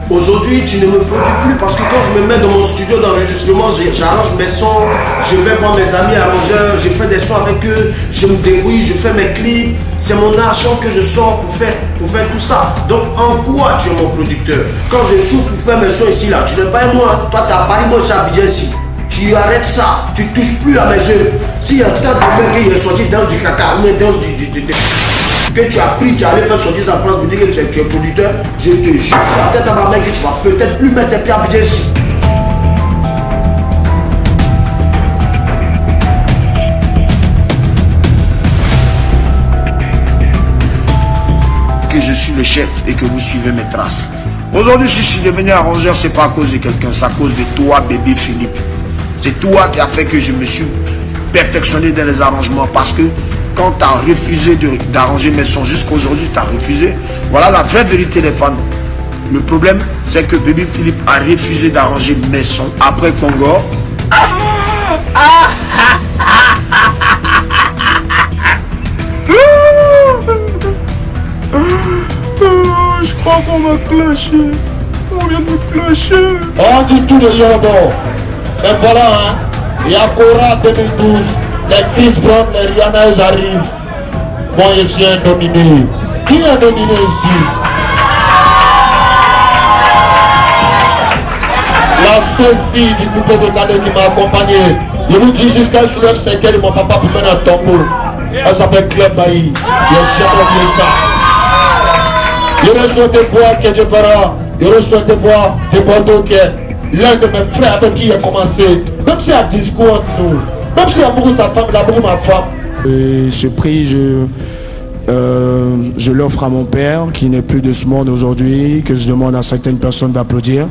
Aujourd'hui, tu ne me produis plus parce que quand je me mets dans mon studio d'enregistrement, j'arrange mes sons, je vais voir mes amis arrangeurs, je fais des sons avec eux, je me débrouille, je fais mes clips. C'est mon argent que je sors pour faire tout ça. Donc en quoi tu es mon producteur? Quand je souffre pour faire mes sons ici, là, tu n'es pas moi. Toi, tu as Paris, moi, c'est Abidjan ici. Tu arrêtes ça, tu touches plus à mes œuvres. S'il y a tant de mecs qui sont sortis dans du caca, ou dans que tu as pris, tu as allé faire sortir en France pour dire que tu es producteur, je te jure sur la tête à ma mère que tu vas peut-être plus mettre tes pieds à Abidjan ici. Que je suis le chef et que vous suivez mes traces. Aujourd'hui, si je suis devenu arrangeur, c'est pas à cause de quelqu'un, c'est à cause de toi, bébé Philippe. C'est toi qui a fait que je me suis perfectionné dans les arrangements parce que quand tu as refusé d'arranger mes sons jusqu'aujourd'hui, tu as refusé. Voilà la vraie vérité des fans. Le problème, c'est que bébé Philippe a refusé d'arranger mes sons après Congo. Je crois qu'on m'a clashé. On vient de me clasher. On dit tout de Yobo. Mais voilà, hein. Il y a Cora 2012. Les Chris Brown, les Rihanna, ils arrivent. Moi, je suis un dominé. Qui a dominé ici? La seule fille du coupé de Cadet qui m'a accompagné. Je vous dis jusqu'à ce que c'est qu'elle, mon papa, pour mener un tambour. Elle s'appelle Club Bailly. Je n'ai jamais oublié ça. Je ne souhaite voir que Dieu fera. Je ne souhaite voir de Bordeaux qui est l'un de mes frères avec qui il a commencé. Même si il y a un discours entre nous. Même si l'amour sa femme, l'amour ma femme. Ce prix, je l'offre à mon père qui n'est plus de ce monde aujourd'hui, que je demande à certaines personnes d'applaudir.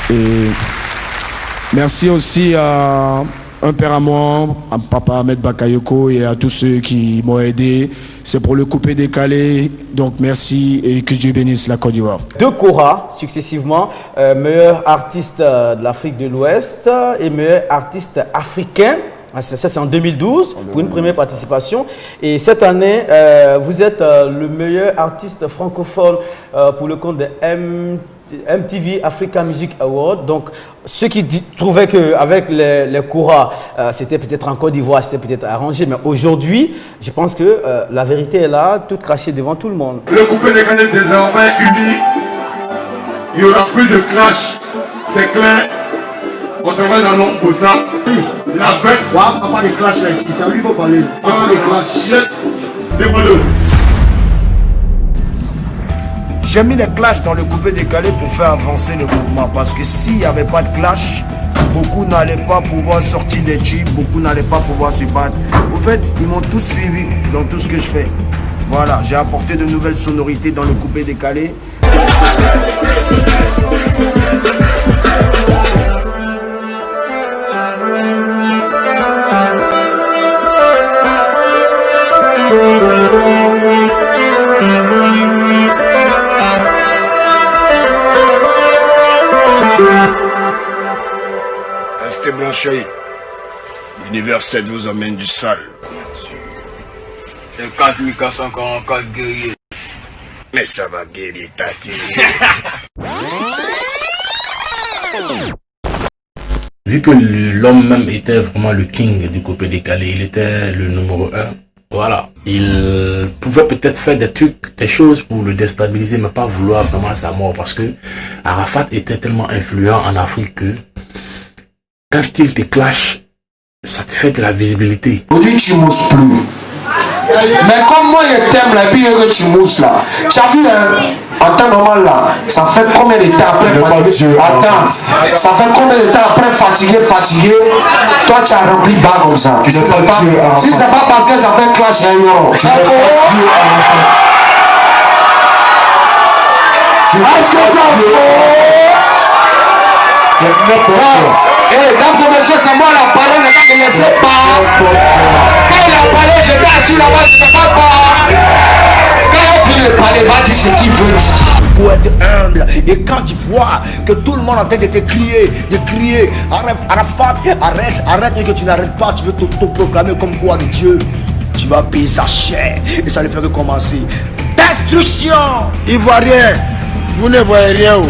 Et merci aussi à un père à moi, à papa Ahmed Bakayoko et à tous ceux qui m'ont aidé. C'est pour le coupé décalé, donc merci et que Dieu bénisse la Côte d'Ivoire. Deux Cora successivement, meilleur artiste de l'Afrique de l'Ouest et meilleur artiste africain. Ça c'est en 2012 pour une première participation. Et cette année, vous êtes le meilleur artiste francophone pour le compte de MTV Africa Music Award. Donc ceux qui trouvaient qu'avec les Cora, c'était peut-être en Côte d'Ivoire, c'était peut-être arrangé. Mais aujourd'hui, je pense que la vérité est là, toute crachée devant tout le monde. Le coupé décalé est désormais uni. Il n'y aura plus de clash. C'est clair. On travaille dans l'ombre pour ça. La fête. Ouais, on va pas de clash là ici. Ça lui faut parler. Pas de clash. Demande-le. J'ai mis les clashs dans le coupé décalé pour faire avancer le mouvement. Parce que s'il n'y avait pas de clash, beaucoup n'allaient pas pouvoir sortir des tubes, beaucoup n'allaient pas pouvoir se battre. Au fait, ils m'ont tous suivi dans tout ce que je fais. Voilà, j'ai apporté de nouvelles sonorités dans le coupé décalé. grand chéri. L'univers 7 vous emmène du sale. C'est 4444 guerriers. Mais ça va guérir, tati. Vu que l'homme même était vraiment le king du coupé décalé, il était le numéro 1. Voilà, il pouvait peut-être faire des trucs, des choses pour le déstabiliser, mais pas vouloir vraiment sa mort, parce que Arafat était tellement influent en Afrique que quand il te clash, ça te fait de la visibilité. Aujourd'hui, tu mousses plus. Mais comme moi, je t'aime, la vie que tu mousses là. Tu as vu, en temps normal là, ça fait combien de temps après fatigué? Attends, ça fait combien de temps après fatigué? Toi, tu as rempli bas comme ça. Tu sais pas. Si c'est pas parce que tu as fait clash, il y a un est-ce que ça c'est n'importe quoi. Eh, dames et messieurs, c'est moi la parole, ne me laissez pas. Quand il a parlé, j'étais assis là-bas, je ne sais pas. Quand il finit de parler, va dire ce qu'il veut dire. Il faut être humble. Et quand tu vois que tout le monde est en train de te crier, Arafat, arrête, et que tu n'arrêtes pas, tu veux t'autoproclamer comme quoi de Dieu, tu vas payer sa chair. Et ça ne fait que commencer. Destruction. Ivoirien, vous ne voyez rien où.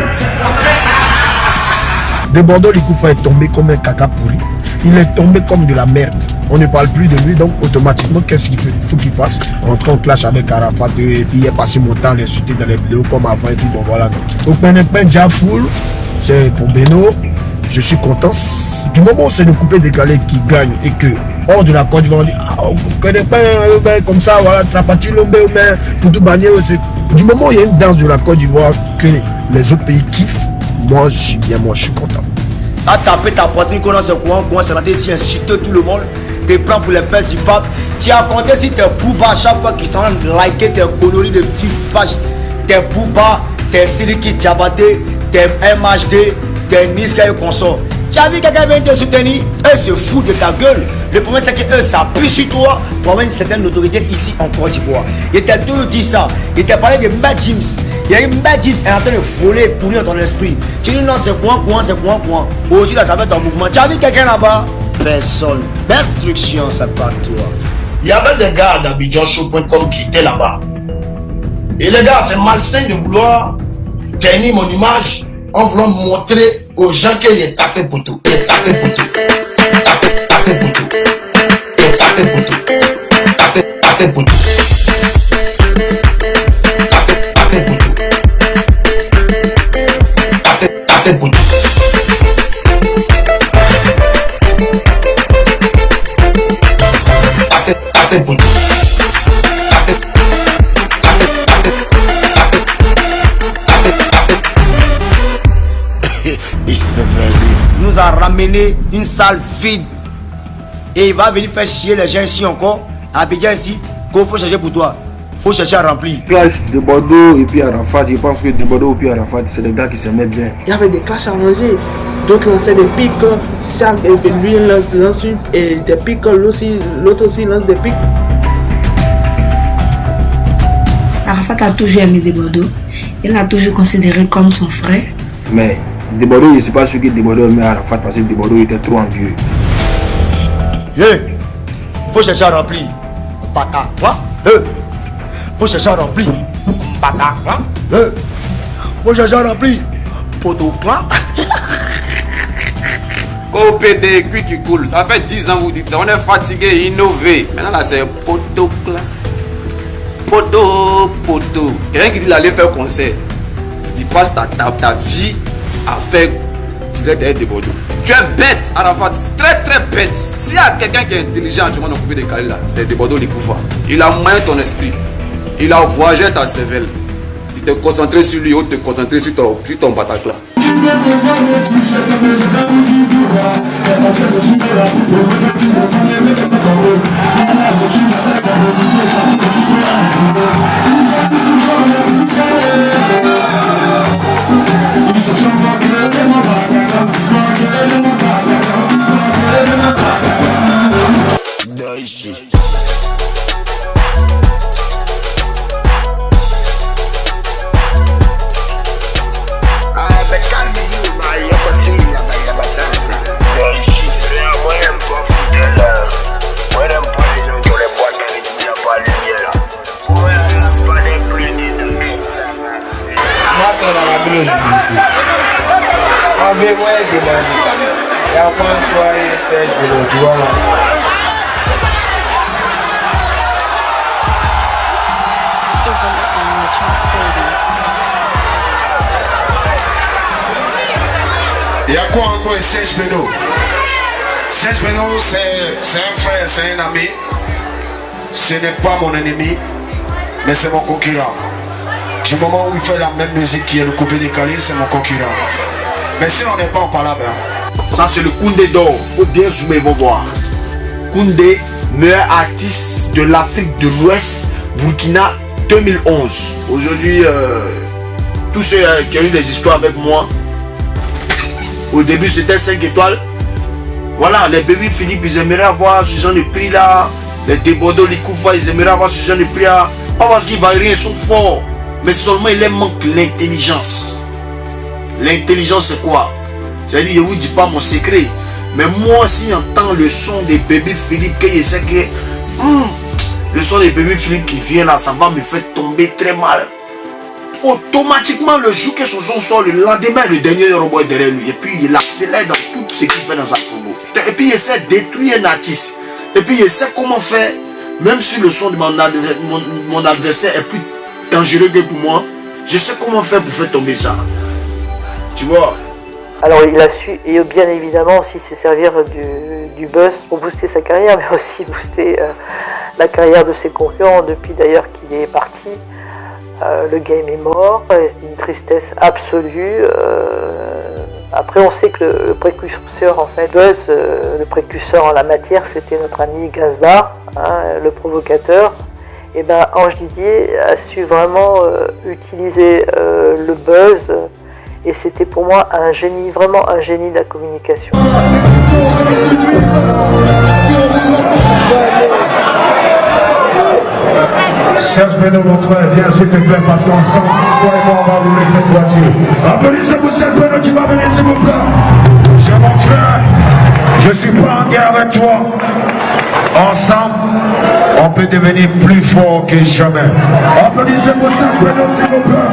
De Bordeaux, Likoufa est tombé comme un caca pourri. Il est tombé comme de la merde. On ne parle plus de lui, donc automatiquement, qu'est-ce qu'il faut qu'il fasse? Rentrer en clash avec Arafat, et puis il est passé mon temps à l'insulter dans les vidéos comme avant, et puis bon voilà. Donc Penepin Diafoul, c'est pour Beno. Je suis content. Du moment où c'est le coupé décalé qui gagne et que hors de la Côte d'Ivoire, on dit ah, on connaît pas comme ça, voilà, Trapati Lombe ou même Toutou Bagné. Du moment où il y a une danse de la Côte d'Ivoire que les autres pays kiffent, moi je suis bien, moi je suis content. À taper ta poitrine qu'on a ce coin, c'est la tête, si insulter tout le monde, t'es prêt pour les fesses du pape. Tu as compté si t'es Bouba à chaque fois qu'ils t'ont liké tes coloris de pages, tes Bouba, tes Siriki Diabaté, tes MHD, tes Niska et consorts. Tu as vu quelqu'un venir te soutenir? Eux se foutent de ta gueule. Le problème c'est que eux s'appuient sur toi pour avoir une certaine autorité ici en Côte d'Ivoire. Il t'a toujours dit ça. Il t'a parlé de Mad James. Il y a une Mad James est en train de voler pour pourrir ton esprit. Tu dis non, c'est quoi. Aujourd'hui, là, tu as fait ton mouvement. Tu as vu quelqu'un là-bas? Personne. Destruction, c'est pas toi. Il y avait des gars d'Abidjan Show.com qui étaient là-bas. Et les gars, c'est malsain de vouloir tenir mon image en voulant montrer aux gens qu'il est tapé pour tout. Il est tapé pour tout. Tapé pour tout. Il est tapé pour tout. Tapé pour tout. Tapé pour tout. Tapé pour tout. Tapé pour tout. Il nous a ramené une salle vide. Et il va venir faire chier les gens ici encore. À Abidjan ici, qu'il faut chercher pour toi. Faut chercher à remplir. Clash de Bordeaux et puis Arafat, je pense que de Bordeaux et puis Arafat, c'est des gars qui s'aimaient bien. Il y avait des clashs arrangés. D'autres lançaient des pics. Chaque lui lance et des pics, l'autre aussi lance des pics. Arafat a toujours aimé de Bordeaux. Il l'a toujours considéré comme son frère. Mais de Bordeaux, je ne sais pas ce que de Bordeaux aimait Arafat parce que de Bordeaux était trop envieux. Faut chercher à remplir. Bata, quoi? Faut chercher à remplir. Bata, quoi? Faut chercher à remplir. Poto, quoi? OPD, cuit qui coule. Ça fait 10 ans vous dites ça. On est fatigué, innové. Maintenant là c'est poto, poto. Quelqu'un qui dit d'aller faire concert. Tu passes ta vie à faire direct des Bordeaux. Tu es bête, Arafat, très bête. S'il y a quelqu'un qui est intelligent, tu m'as coupé des calés là, c'est de Bordeaux Likoufa. Il a moyen ton esprit. Il a voyagé ta cervelle. Tu t'es concentré sur lui ou te concentrer sur ton Bataclan. demandé. Il y a quoi toi et Serge Beno, tu vois là. Il y a quoi encore et Serge Beno? Serge Beno, c'est un frère, c'est un ami. Ce n'est pas mon ennemi, mais c'est mon concurrent. Du moment où il fait la même musique qui est le coupé décalé, c'est mon concurrent. Mais si on n'est pas en palabre, ça c'est le Koundé d'or. Faut bien zoomer, ils vont voir. Koundé, meilleur artiste de l'Afrique de l'Ouest, Burkina 2011. Aujourd'hui, tous ceux qui ont eu des histoires avec moi, au début c'était 5 étoiles. Voilà, les bébés Philippe, ils aimeraient avoir ce genre de prix là. Les Débordeaux, les Koufa, ils aimeraient avoir ce genre de prix là. Pas parce qu'ils valent rien, ils sont forts. Mais seulement il leur manque l'intelligence. L'intelligence c'est quoi? C'est-à-dire, je ne vous dis pas mon secret. Mais moi, si j'entends le son des bébés Philippe, que je sais que le son des bébés Philippe qui vient là, ça va me faire tomber très mal. Automatiquement, le jour que son son sort, le lendemain, le dernier robot est derrière lui. Et puis, il accélère dans tout ce qu'il fait dans sa promo. Et puis, il essaie de détruire un artiste. Et puis, il sait comment faire, même si le son de mon adversaire est plus dangereux que pour moi, je sais comment faire pour faire tomber ça. Tu vois? Alors il a su, et bien évidemment aussi se servir du buzz pour booster sa carrière, mais aussi booster la carrière de ses concurrents depuis d'ailleurs qu'il est parti. Le game est mort, c'est une tristesse absolue. Après on sait que le précurseur en fait, buzz, le précurseur en la matière, c'était notre ami Gazbar, hein, le provocateur. Et ben Ange Didier a su vraiment utiliser le buzz. Et c'était pour moi un génie, vraiment un génie de la communication. Serge Beno, mon frère, viens s'il te plaît, parce qu'ensemble, toi et moi, on va rouler cette voiture. Applaudissez-vous Serge Beno qui va venir, s'il vous plaît. Cher mon frère, je ne suis pas en guerre avec toi. Ensemble, on peut devenir plus fort que jamais. Applaudissez-vous Serge Beno, s'il vous plaît.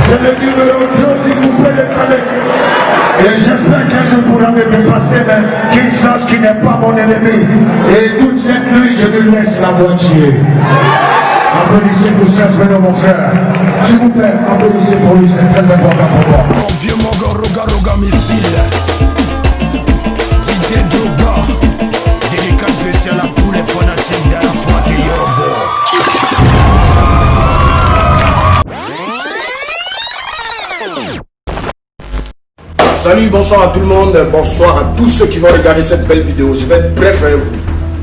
C'est le numéro 2 du coupé décalé. Et j'espère qu'un jour pourra me dépasser, mais qu'il sache qu'il n'est pas mon ennemi. Et toute cette nuit, je lui laisse la voiture. Applaudissez pour Serge Beno, mon frère. S'il vous plaît, applaudissez pour lui, c'est très important pour moi. Mon vieux Mogo, Roga missile. DJ Droga. Délicat spécial à tous les fanatiques d'Arafat et Yoruba. Salut, bonsoir à tout le monde, bonsoir à tous ceux qui vont regarder cette belle vidéo. Je vais être bref avec vous.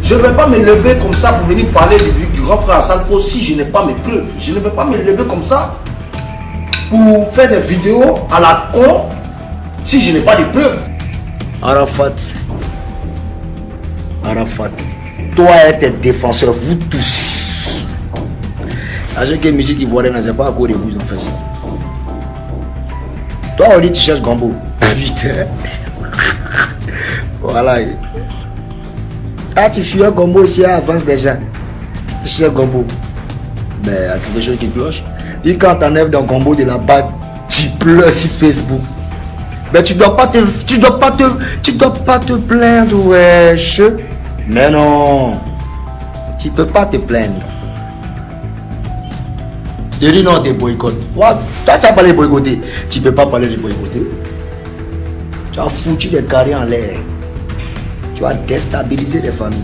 Je ne vais pas me lever comme ça pour venir parler du grand frère Salfo si je n'ai pas mes preuves. Je ne vais pas me lever comme ça pour faire des vidéos à la con si je n'ai pas de preuves. Arafat, toi et tes défenseurs, vous tous. Avec une musique ivoirienne, je ne sais pas à quoi vous en faites ça. Toi, on dit tu cherches Gambo. Putain. Voilà. Ah, tu fuis un Gambo ici, avance déjà. Tu cherches Gambo. Ben, il y a quelque chose qui cloche. Et quand tu enlèves dans Gambo de la bague, tu pleures sur Facebook. Ben, tu dois pas te plaindre, wesh. Mais non. Tu peux pas te plaindre. Il dit non, des boycotts. Ouais, toi, tu as parlé de boycotter. Tu ne peux pas parler de boycotter. Tu as foutu des carrés en l'air. Tu as déstabilisé les familles.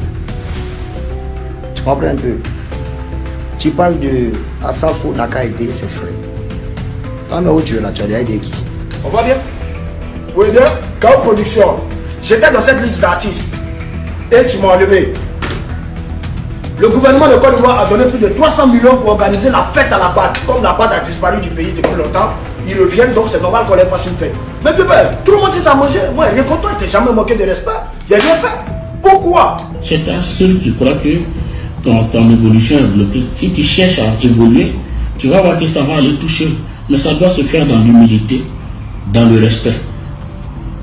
Tu comprends un peu? Tu parles de Asafo Nakaïté, c'est frère. Toi, mais où tu es là? Tu as aidé qui? On va bien? Oui, bien. Kao Production. J'étais dans cette liste d'artistes. Et tu m'as enlevé. Le gouvernement de Côte d'Ivoire a donné plus de 300 millions pour organiser la fête à la BAD. Comme la BAD a disparu du pays depuis longtemps, ils reviennent, donc c'est normal qu'on leur fasse une fête. Mais tout le monde s'est mangé. Moi, rien contre toi, tu t'es jamais moqué de respect. Il a rien fait. Pourquoi? C'est un seul qui croit que ton évolution est bloquée. Si tu cherches à évoluer, tu vas voir que ça va aller tout seul. Mais ça doit se faire dans l'humilité, dans le respect.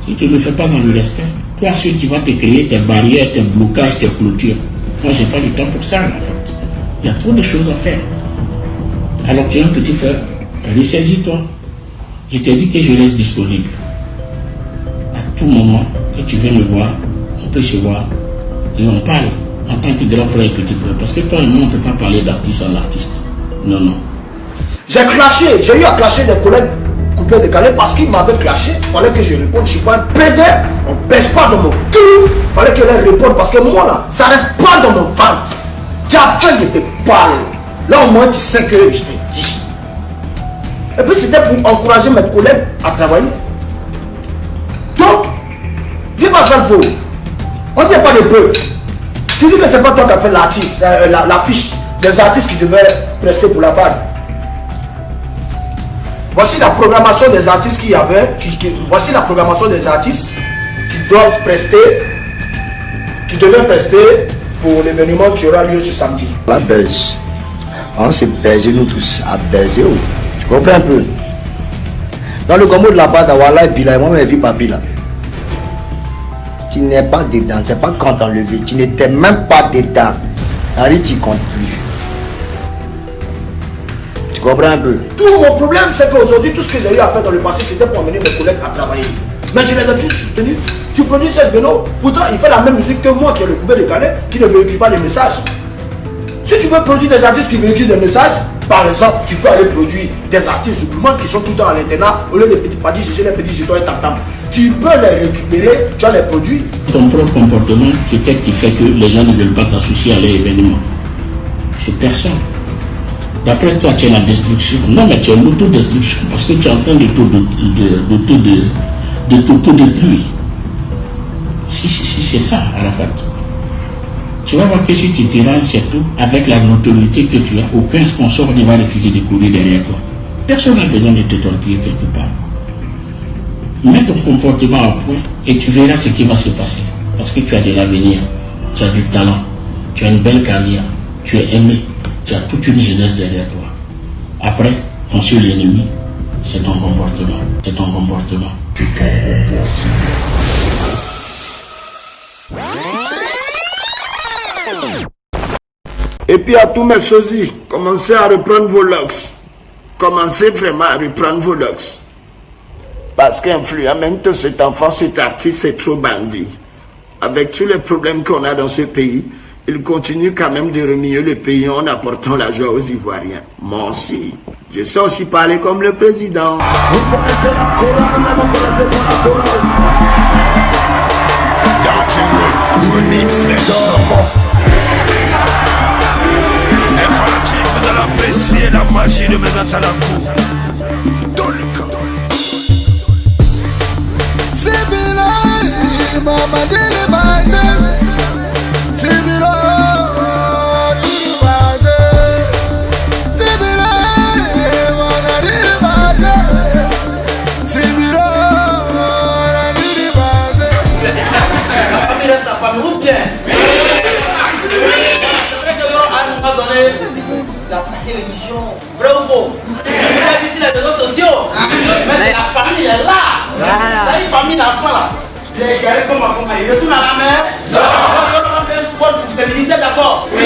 Si tu ne le fais pas dans le respect, toi ensuite tu vas te créer tes barrières, tes blocages, tes clôtures. Moi, j'ai pas du temps pour ça, en fait. Il y a trop de choses à faire. Alors, tu es un petit frère, ressaisis-toi. Je t'ai dit que je reste disponible. tout moment que tu veux me voir, on peut se voir et on parle en tant que grand frère et petit frère. Parce que toi et moi, on ne peut pas parler d'artiste en artiste. Non, non. J'ai eu à clasher des collègues coupés décalés parce qu'ils m'avaient clashé. Il fallait que je réponde. Je ne suis pas un pédé. On ne pèse pas dans mon cul. Il fallait que je réponde parce que moi là, ça ne reste pas dans mon ventre. Tu as fait que je te parle. Là au moins tu sais que je te dis. Et puis c'était pour encourager mes collègues à travailler. Donc, dis pas ça le faux. On ne dit pas de preuves. Tu dis que c'est pas toi qui as fait l'artiste, l'affiche des artistes qui devaient prester pour la bague. Voici la programmation des artistes qu'il y avait. Voici la programmation des artistes qui doivent prester, qui devaient prester pour l'événement qui aura lieu ce samedi. La baise. On s'est baisé nous tous à baiser. Tu comprends un peu? Dans le combo de la pâte à Walla et Bila, moi je vis pas Bila. Tu n'es pas dedans, c'est pas quand enlevé. Tu n'étais même pas dedans. Harry, tu comptes plus. Tu comprends un peu? Tout mon problème, c'est qu'aujourd'hui, tout ce que j'ai eu à faire dans le passé, c'était pour amener mes collègues à travailler. Mais je les ai tous soutenus. Tu produis 16 Beno, pourtant il fait la même musique que moi qui est le coupé décalé, qui ne véhicule pas les messages. Si tu veux produire des artistes qui véhiculent des messages, par exemple, tu peux aller produire des artistes supplémentaires qui sont tout le temps à l'internat, au lieu des petits padis, j'ai les petits jetons et tam-tam. Tu peux les récupérer, tu as les produits. Ton propre comportement, peut-être qui fait que les gens ne veulent pas t'associer à l'événement. C'est personne. D'après toi, tu es la destruction. Non, mais tu es l'autodestruction parce que tu es en train de t'auto-détruire. Si, c'est ça, Arafat. Tu vas voir que si tu te rends, c'est tout, avec la notoriété que tu as, aucun sponsor ne va refuser de courir derrière toi. Personne n'a besoin de te torpiller quelque part. Mets ton comportement à point et tu verras ce qui va se passer. Parce que tu as de l'avenir, tu as du talent, tu as une belle carrière, tu es aimé, tu as toute une jeunesse derrière toi. Après, ton seul ennemi, c'est ton comportement. C'est ton comportement. Et puis à tous mes sosies, commencez à reprendre vos locks. Commencez vraiment à reprendre vos locks. Parce qu'influemment, cet enfant, cet artiste, c'est trop bandit. Avec tous les problèmes qu'on a dans ce pays, il continue quand même de remuer le pays en apportant la joie aux Ivoiriens. Moi aussi, je sais aussi parler comme le président. Vous allez apprécier la magie de mes Atalabou. Dans le camp. C'est bien, maman de l'ébase. C'est bien, c'est bien, maman de l'ébase. C'est bien, la famille reste la famille ou bien? La partie l'émission, vrai ou faux? Vous avez ici les réseaux sociaux, mais c'est la famille est là. C'est une famille d'enfants là. Les gars comme ma compagnie, retourne à la mer. On va faire un sport pour se stabiliser, d'accord? Oui.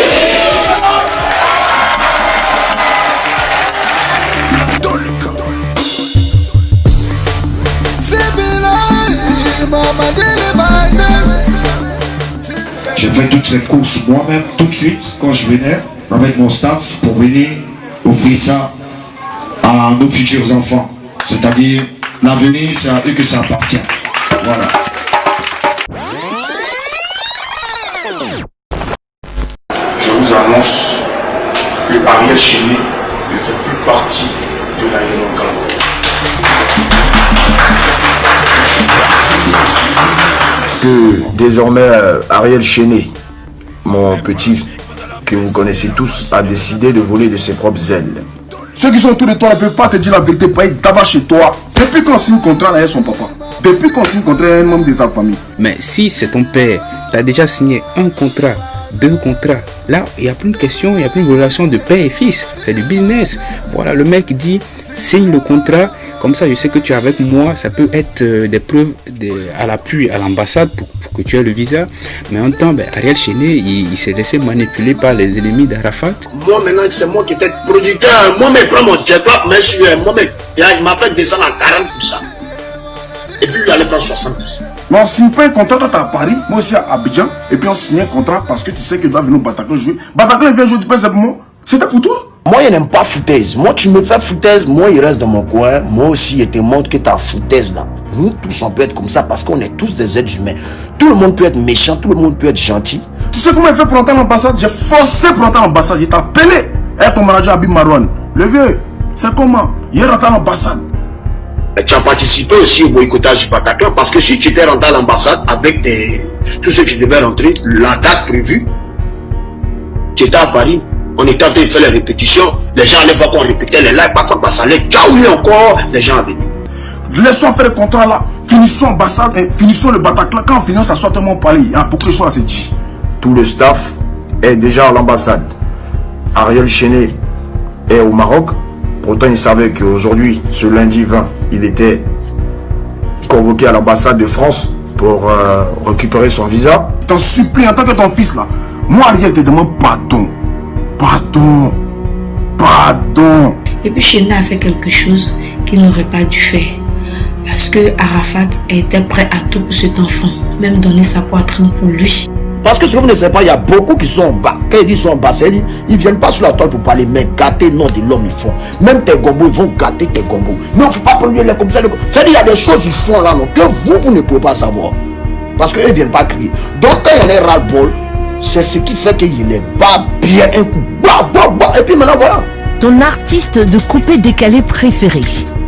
Dans le camp. C'est bien, maman de l'ébase. J'ai fait toutes ces courses moi-même tout de suite quand je venais avec mon staff pour venir offrir ça à nos futurs enfants. C'est-à-dire l'avenir, c'est à eux que ça appartient. Voilà. Je vous annonce que Ariel Chéné ne fait plus partie de la Yénogan. Que désormais Ariel Chéné, mon petit, que vous connaissez tous, a décidé de voler de ses propres ailes. Ceux qui sont autour de toi ne peuvent pas te dire la vérité, pas être tabac chez toi. Depuis qu'on signe contrat avec son papa, depuis qu'on signe contrat avec un membre de sa famille. Mais si c'est ton père, tu as déjà signé un contrat, 2 contrats. Là, il n'y a plus de question, il n'y a plus de relation de père et fils. C'est du business. Voilà, le mec dit, signe le contrat. Comme ça, je sais que tu es avec moi. Ça peut être des preuves à l'appui à l'ambassade pour que tu aies le visa. Mais en temps, Ariel Chéné, il s'est laissé manipuler par les ennemis d'Arafat. Moi, maintenant, c'est moi qui étais producteur. Moi, je prends mon jet-up, mais moi, il m'a fait descendre à 40%. Et puis, lui allait prendre 70. Mais on signe pas un contrat quand t'es à Paris, moi aussi à Abidjan, et puis on signe un contrat parce que tu sais qu'il doit venir au Bataclan jouer. Bataclan vient jouer du PSG pour moi. C'était pour toi? Moi, je n'aime pas foutaise. Moi, tu me fais foutaise, moi, il reste dans mon coin. Moi aussi, je te montre que ta foutaise là. Nous tous, on peut être comme ça parce qu'on est tous des êtres humains. Tout le monde peut être méchant, tout le monde peut être gentil. Tu sais comment il fait pour entrer à l'ambassade? J'ai forcé pour entrer à l'ambassade. Il t'a appelé. Et ton manager Habib Marouane. Le vieux, c'est comment? Il est rentré à l'ambassade. Mais tu as participé aussi au boycottage du Bataclan parce que si tu étais rentré à l'ambassade avec tous ceux qui devaient rentrer, la date prévue, tu étais à Paris. On était en train de faire les répétitions, les gens allaient voir qu'on répétait les lives, parfois ça allait caouler encore, les gens avaient. Laissons faire le contrat là, finissons l'ambassade et finissons le Bataclan. Quand on finit, ça sort mon palais. Pour que les choses se disent. Tout le staff est déjà à l'ambassade. Ariel Chenet est au Maroc. Pourtant, il savait qu'aujourd'hui, ce lundi 20, il était convoqué à l'ambassade de France pour récupérer son visa. T'en supplie, en tant que ton fils là, moi Ariel te demande pardon. Pardon. Pardon. Et puis Chenet a fait quelque chose qu'il n'aurait pas dû faire. Parce que Arafat était prêt à tout pour cet enfant. Même donner sa poitrine pour lui. Parce que si vous ne savez pas, il y a beaucoup qui sont en bas. Quand ils disent sont en bas, c'est-à-dire ils ne viennent pas sur la toile pour parler, mais gâter le nom de l'homme, ils font. Même tes gombos, ils vont gâter tes gombos. Non, il ne faut pas prendre les comme ça. C'est-à-dire qu'il y a des choses qu'ils font là, non, que vous ne pouvez pas savoir. Parce qu'eux ne viennent pas crier. Donc quand il y en a ras-le-bol, c'est ce qui fait qu'il est bas bien un coup. Et puis maintenant, voilà. Ton artiste de coupé décalé préféré?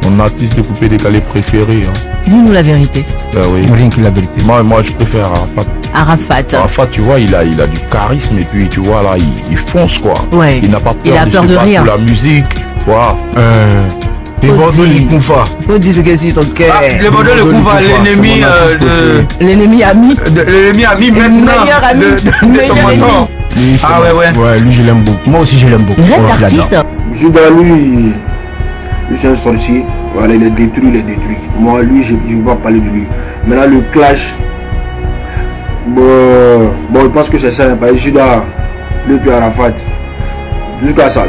Mon artiste de coupé décalé préféré. Dis-nous la vérité. Oui. Rien que la vérité. Moi, je préfère Arafat. Arafat, tu vois, il a du charisme et puis, tu vois, là, il fonce, quoi. Ouais. Il n'a pas peur, il a peur de rien. Pour la musique, voilà. Les Bordeaux de Koufa. Faut dire ce que c'est ton cœur. Les Bordeaux de Koufa, l'ennemi l'ennemi ami. L'ennemi ami maintenant. Le meilleur ami. Meilleur ennemi. Ah ouais. Ouais, lui je l'aime beaucoup. Moi aussi je l'aime beaucoup. Red artiste. Judas, lui, c'est un sorcier. Voilà, il est détruit, Moi, lui, je ne veux pas parler de lui. Maintenant, le clash. Bon, je pense que c'est ça. Judas, lui puis Arafat. Jusqu'à ça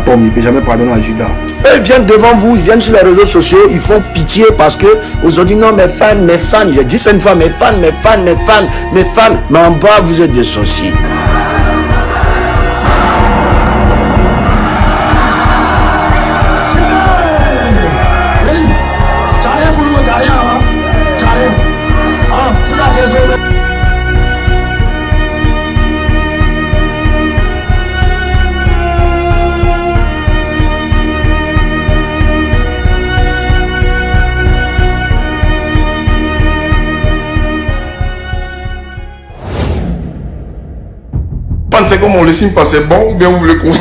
tombe, il ne peut jamais pardonner à Judas. Eux, ils viennent devant vous, ils viennent sur les réseaux sociaux, ils font pitié parce que aujourd'hui, non, mes fans, j'ai dit ça une fois, mes fans. Mais en bas, vous êtes des sorciers. C'est comme on le signe pas, c'est bon ou bien vous voulez qu'on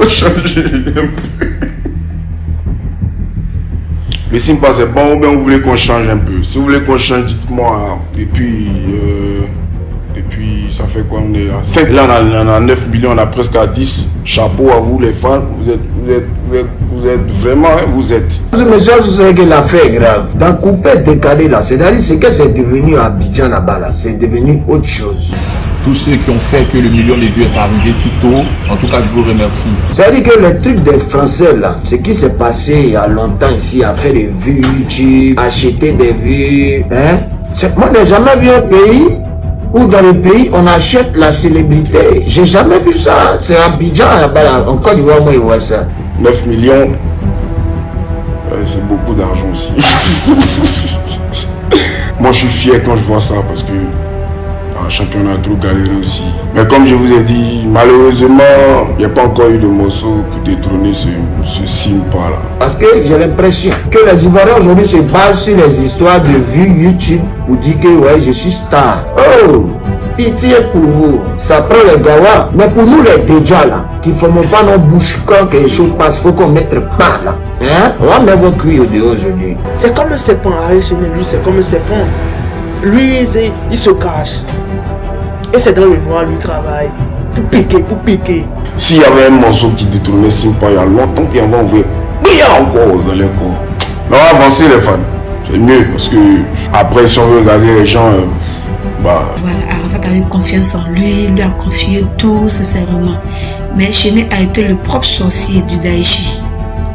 changer un peu? Le signe pas c'est bon ou bien vous voulez qu'on change un peu? Si vous voulez qu'on change, dites-moi. Et puis ça fait quoi? On est à 5. Là on a 9 millions, on a presque à 10. Chapeau à vous les fans, vous êtes vraiment, hein, vous êtes. Monsieur, vous savez que l'affaire est grave. Dans coupé décalé là, c'est-à-dire c'est que c'est devenu Abidjan là-bas là, c'est devenu autre chose. Tous ceux qui ont fait que le million de vues est arrivé si tôt, en tout cas je vous remercie. C'est-à-dire que le truc des Français là, ce qui s'est passé il y a longtemps ici, à faire des vues YouTube, acheter des vues, hein? Moi je n'ai jamais vu un pays où dans le pays on achète la célébrité. J'ai jamais vu ça. C'est Abidjan là-bas, en Côte d'Ivoire, moi je vois ça. 9 millions, c'est beaucoup d'argent aussi. Moi je suis fier quand je vois ça parce que un championnat trop galéré aussi. Mais comme je vous ai dit, malheureusement, il n'y a pas encore eu de morceau pour détrôner ce signe pas là. Parce que j'ai l'impression que les Ivoiriens aujourd'hui se basent sur les histoires de vues YouTube pour dire que ouais, je suis star. Oh, pitié pour vous, ça prend les gawa. Mais pour nous les déjà là, qui ne formons pas nos bouches quand quelque chose passe, il faut qu'on mette pas là. Hein? On va mettre vos cuits au dehors aujourd'hui. C'est comme le serpent, arrête chez lui, c'est comme le serpent. Lui, il se cache. Et c'est dans le noir, lui travaille. Pour piquer. S'il y avait un morceau qui détrônait Simpa il y a longtemps, puis on va ouvrir bien encore dans les cours. Mais on va avancer les fans. C'est mieux parce que après, si on veut regarder les gens, Voilà, Arafat a eu confiance en lui, lui a confié tout sincèrement. Mais Chenet a été le propre sorcier du Daïchi.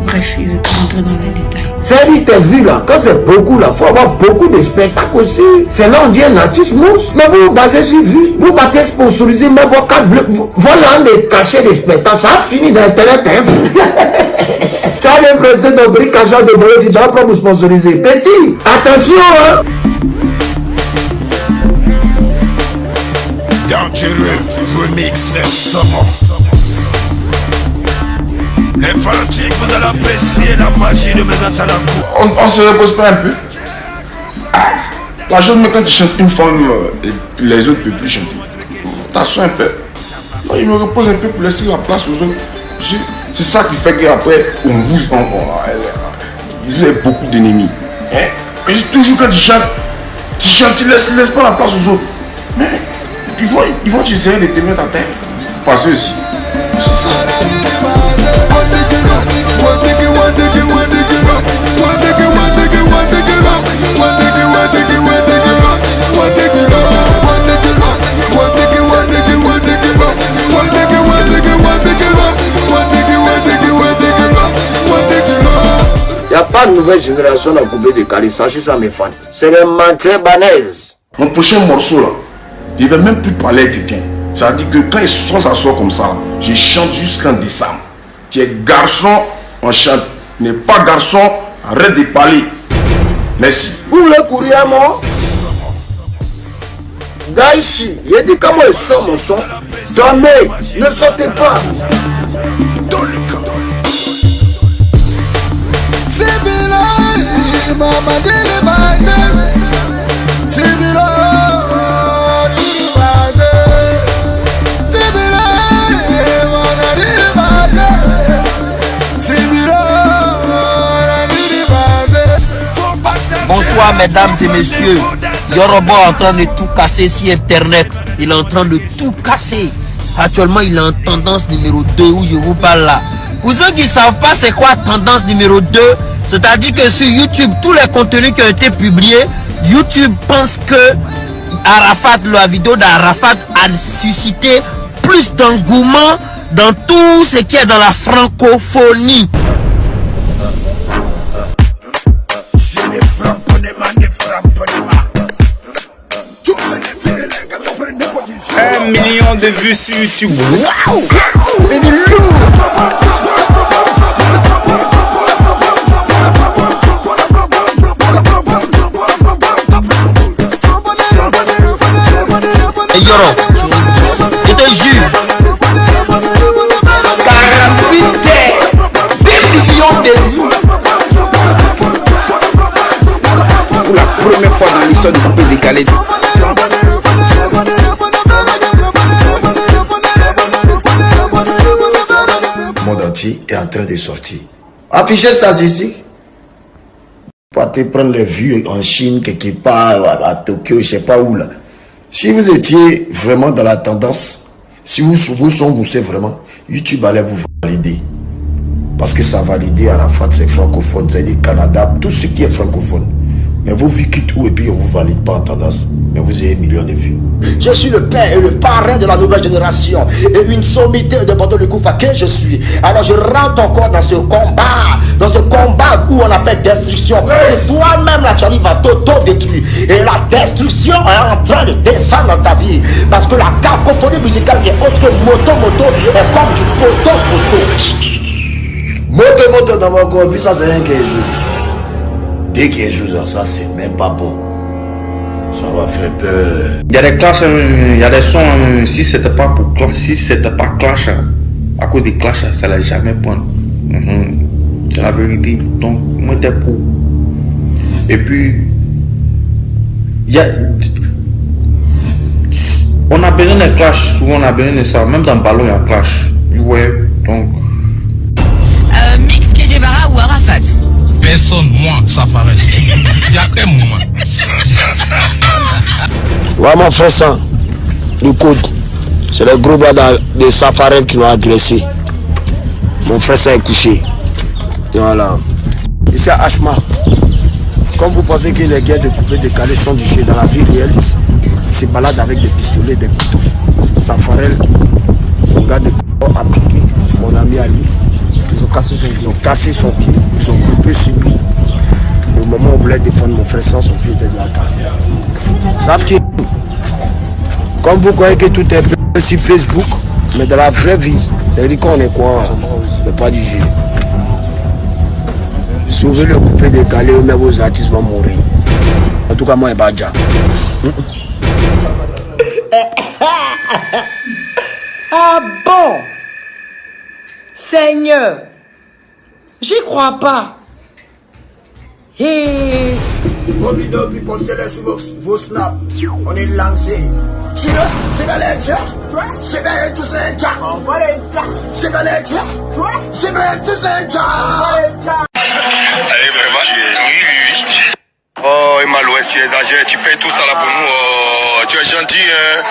Bref, je ne vais pas rentrer dans les détails. C'est dit, t'es vu là, quand c'est beaucoup là, il faut avoir beaucoup de spectacles aussi. C'est là on dit un artiste mousse. Mais vous vous basez sur vue, vous battez sponsorisé, mais vos cartes bleues, voilà un des cachets des spectacles, ça a fini dans Internet. Hein. Tu as le président de bric cachant de Boyo, tu dois pas vous sponsoriser. Petit, attention hein. Dangereux, remix, sommet. Les fanatiques, vous allez apprécier la magie de mes Antalakou. On se repose pas un peu. La chose, mais quand tu chantes une femme, les autres ne peuvent plus chanter. T'assois un peu. Moi, je me repose un peu pour laisser la place aux autres. C'est ça qui fait qu'après, vous avez beaucoup d'ennemis. Hein? Et toujours quand tu chantes, tu laisses pas la place aux autres. Mais ils vont essayer de te mettre à terre. Passer aussi. C'est ça. Il n'y a pas de nouvelle génération dans Coupé Décalé, sachez ça mes fans. C'est les matières banaises. Mon prochain morceau là, il ne va même plus parler à quelqu'un. Ça veut dire que quand ça sort comme ça, je chante jusqu'en décembre. Tu es garçon, on chante. Tu n'es pas garçon, arrête de parler. Merci. Vous voulez courir à moi? Gars ici, il a dit comment il sort mon son. Dormez, ne sortez pas. Bonsoir mesdames et messieurs. Yorobo est en train de tout casser sur internet. Il est en train de tout casser. Actuellement il est en tendance numéro 2 où je vous parle là. Pour ceux qui ne savent pas c'est quoi tendance numéro 2, c'est-à-dire que sur YouTube, tous les contenus qui ont été publiés, YouTube pense que Arafat, la vidéo d'Arafat a suscité plus d'engouement dans tout ce qui est dans la francophonie. Un million de vues sur YouTube. Waouh! C'est du lourd! Et Yoro, je te jure, 48 2 millions de vues. Pour la première fois dans l'histoire du Coupé Décalé. Le monde entier est en train de sortir. Affichez ça ici. Pas te prendre les vues en Chine, quelque part, à Tokyo, je sais pas où là. Si vous étiez vraiment dans la tendance, si vous savez vraiment, YouTube allait vous valider. Parce que ça valide Arafat, c'est francophone, c'est-à-dire Canada, tout ce qui est francophone. Mais vos vues quittent où et puis on ne vous valide pas en tendance. Mais vous avez 1 million de vues. Je suis le père et le parrain de la nouvelle génération. Et une sommité de Bordeaux de Koufa que je suis. Alors je rentre encore dans ce combat où on appelle destruction. Et toi-même là tu arrives à t'auto-détruire. Et la destruction est en train de descendre dans ta vie. Parce que la cacophonie musicale qui est autre que moto est comme du poteau. Moto dans mon corps, puis ça c'est rien qui est juste. Dès qu'il y a des choses, ça c'est même pas bon. Ça va faire peur. Il y a des clashs, il y a des sons, si c'était pas pour clash, si c'était pas clash, à cause des clashs, ça n'allait jamais prendre. C'est la vérité. Donc, moi j'étais pour. Et puis, on a besoin de clash, souvent on a besoin de ça. Même dans le ballon, il y a clash. Ouais, donc. Mix Kejebara ou Arafat? Personne, moi, ça paraît. Il y a que moi. Ouais, mon frère, ça, du code, c'est le gros bras de Safarel qui l'ont agressé. Mon frère, ça est couché. Voilà. Ici à Hachma, comme vous pensez que les gars de Coupé Décalé sont du chez dans la vie réelle, ils se baladent avec des pistolets, des couteaux. Safarel, son gars de corps a piqué, mon ami Ali. Ils ont cassé son pied, ils ont coupé sur lui. Au moment où on voulait défendre mon frère sans son pied était déjà cassé. Savent qu'ils, comme vous croyez que tout est bien sur Facebook, mais dans la vraie vie, c'est dire qu'on est quoi, c'est pas du jeu. Sauvez le coupé décalé, mais vos artistes vont mourir. En tout cas, moi, et Badja. Ah bon? Seigneur, j'y crois pas. Et... Vos vidéos, puis postez-les sur vos snaps. On est lancé. Je vais les dire. Je vais tous les dire. Je vais les dire. Je vais tous les dire. Allez, vraiment? Oui. Oh, Emmalouès, tu exagères, tu payes tout ça là pour nous. Oh, tu es gentil, hein?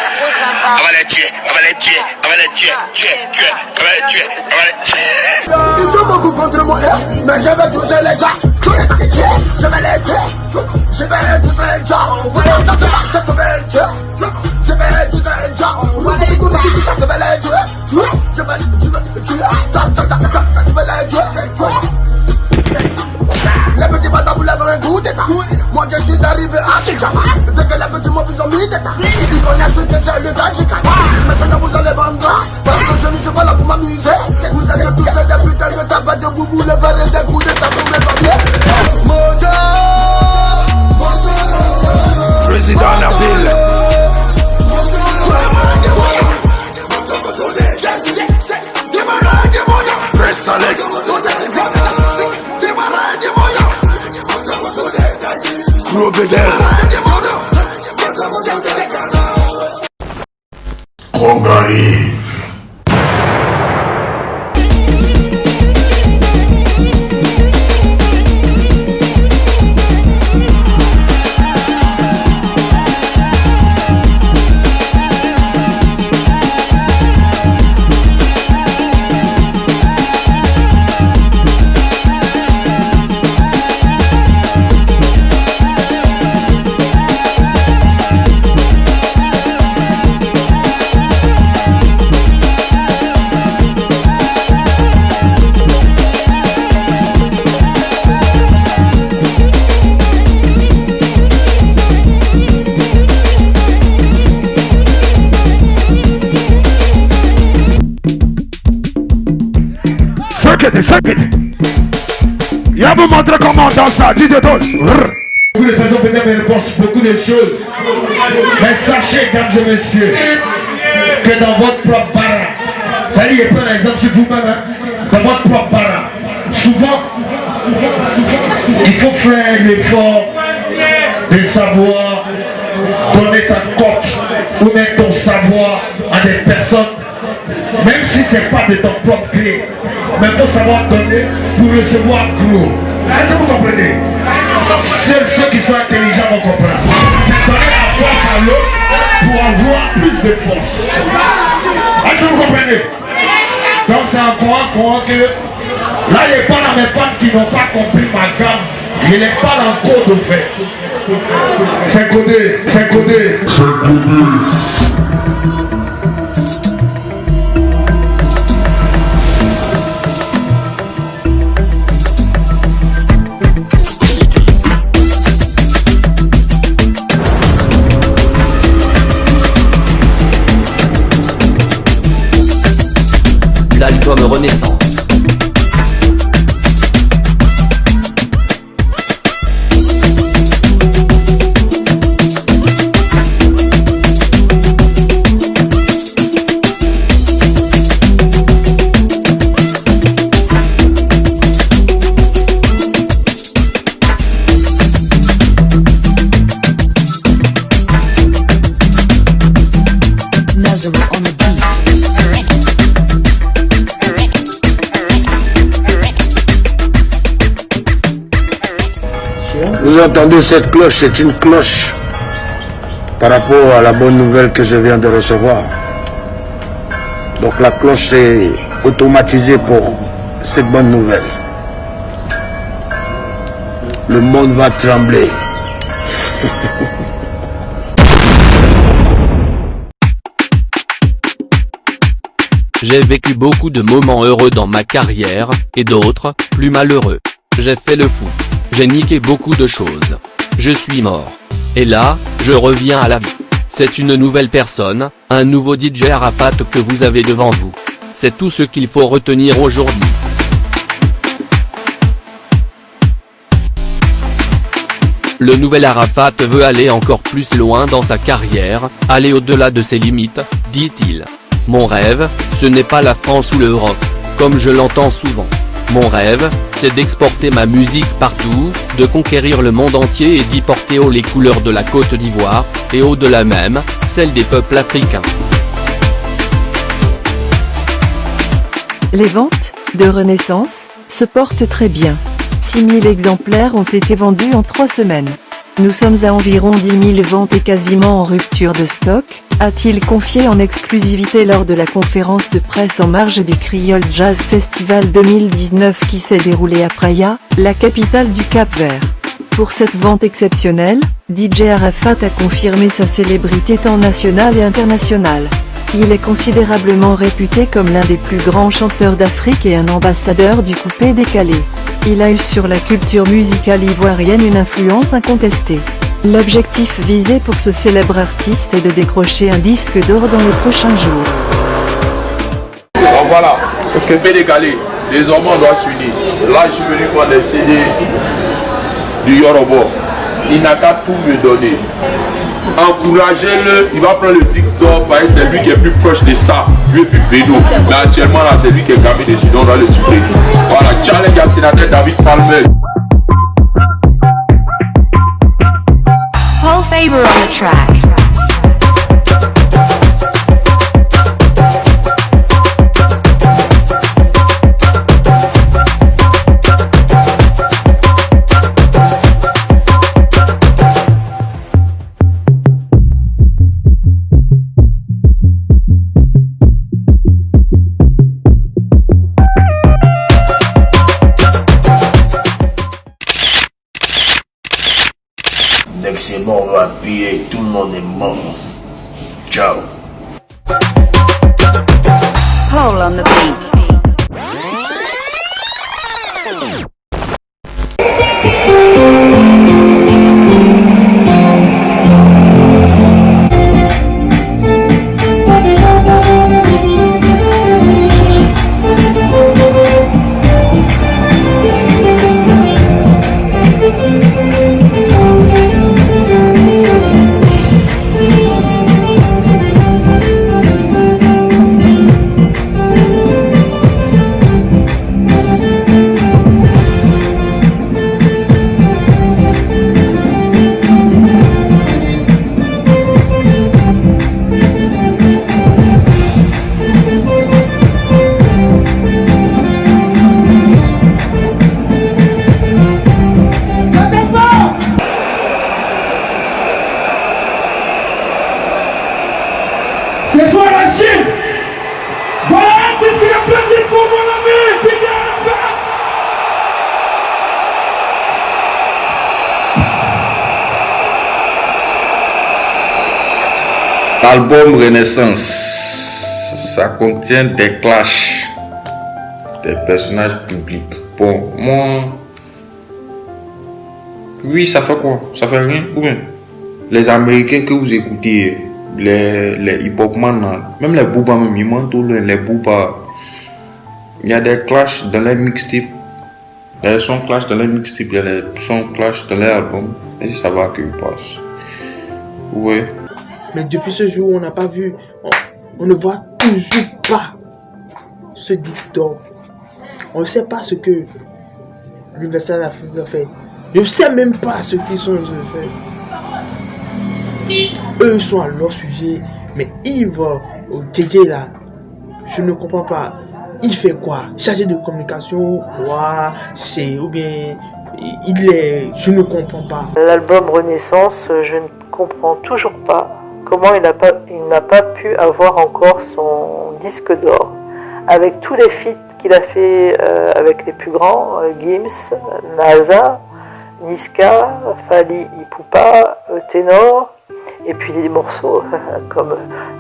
On va les tuer, on va les tuer, on va les tuer, on va les tuer, on va les tuer. Ils sont beaucoup contre moi, mais je vais tous les gens. Je vais les tuer, je vais les tous les gens. Je vais les tuer, je vais tous les gens. Je vais les tuer. Les petits bâtards voulaient faire un coup d'état. Moi je suis arrivé à Abidjan. Dès que les petits mots vous ont mis d'état, ils connaissent que c'est le tragique. Maintenant vous allez vendre, parce que je ne suis pas là pour m'amuser. Vous êtes tous des putains de tabac de boubou, le verre et des coups d'état pour mes papiers. Mojo, Président Nabil. Press Alex. Gros Bédel. Congo arrive. Il va vous montrer comment dans ça, dis de tous. Beaucoup de personnes peut-être me reprochent beaucoup de choses. Mais sachez, mesdames et messieurs, que dans votre propre bara, ça dit, je prends l'exemple sur vous-même, hein, dans votre propre bara, souvent, il faut faire l'effort de savoir donner ta cote ou mettre ton savoir à des personnes, même si ce n'est pas de ton propre gré. Mais il faut savoir donner pour recevoir gros. Est-ce que vous comprenez? Seuls ceux qui sont intelligents vont comprendre. C'est donner la force à l'autre pour avoir plus de force. Est-ce que vous comprenez? Donc c'est en croyant que là il n'y a pas dans mes fans qui n'ont pas compris ma gamme. Je les parle en code au fait. C'est codé, c'est codé. C'est codé. L'album Renaissance. Vous entendez cette cloche, c'est une cloche par rapport à la bonne nouvelle que je viens de recevoir. Donc la cloche est automatisée pour cette bonne nouvelle. Le monde va trembler. J'ai vécu beaucoup de moments heureux dans ma carrière, et d'autres, plus malheureux. J'ai fait le fou. J'ai niqué beaucoup de choses. Je suis mort. Et là, je reviens à la vie. C'est une nouvelle personne, un nouveau DJ Arafat que vous avez devant vous. C'est tout ce qu'il faut retenir aujourd'hui. Le nouvel Arafat veut aller encore plus loin dans sa carrière, aller au-delà de ses limites, dit-il. Mon rêve, ce n'est pas la France ou l'Europe, comme je l'entends souvent. Mon rêve, c'est d'exporter ma musique partout, de conquérir le monde entier et d'y porter haut les couleurs de la Côte d'Ivoire, et au-delà même, celles des peuples africains. Les ventes de Renaissance se portent très bien. 6000 exemplaires ont été vendus en 3 semaines. Nous sommes à environ 10 000 ventes et quasiment en rupture de stock, a-t-il confié en exclusivité lors de la conférence de presse en marge du Creole Jazz Festival 2019 qui s'est déroulé à Praia, la capitale du Cap-Vert. Pour cette vente exceptionnelle, DJ Arafat a confirmé sa célébrité tant nationale et internationale. Il est considérablement réputé comme l'un des plus grands chanteurs d'Afrique et un ambassadeur du coupé décalé. Il a eu sur la culture musicale ivoirienne une influence incontestée. L'objectif visé pour ce célèbre artiste est de décrocher un disque d'or dans les prochains jours. Bon voilà, coupé décalé, désormais on doit s'unir. Là je suis venu prendre les CD du Yoruba. Il n'a qu'à tout me donner. Encouragez-le, il va prendre le disque d'or parce que c'est lui qui est plus proche de ça, lui et puis Bédo. Mais actuellement là c'est lui qui est gamin dessus, donc on doit le supprimer. Voilà, challenge à sénateur David Palmer. Paul Faber on the track. Dès que c'est bon, on va piller, tout le monde est mort. Ciao. Paul on the beat. Ce soir la Chine, voilà un disque de platine pour mon ami DJ Arafat. L'album Renaissance, ça contient des clashs, des personnages publics. Bon, moi, oui, ça fait quoi? Ça fait rien ou bien? Les Américains que vous écoutez, les hip-hop-man, même les Booba, même ils mentent tout loin, les Booba. Il y a des clashs dans les mixtapes. Il y a des sons clash dans les mixtapes, il y a des sons clash dans les albums. Et ça va que passe. Ouais. Mais depuis ce jour, on n'a pas vu, on ne voit toujours pas ce disque d'or. On ne sait pas ce que l'Université d'Afrique a fait. Je ne sais même pas ce qu'ils sont en train de faire. Eux sont à leur sujet, mais Yves, au DJ là, je ne comprends pas. Il fait quoi? Chargé de communication, quoi? Ou bien il est. Je ne comprends pas. L'album Renaissance, je ne comprends toujours pas comment il n'a pas pu avoir encore son disque d'or. Avec tous les feats qu'il a fait avec les plus grands, Gims, NASA, Niska, Fali Ipupa, Ténor, et puis des morceaux comme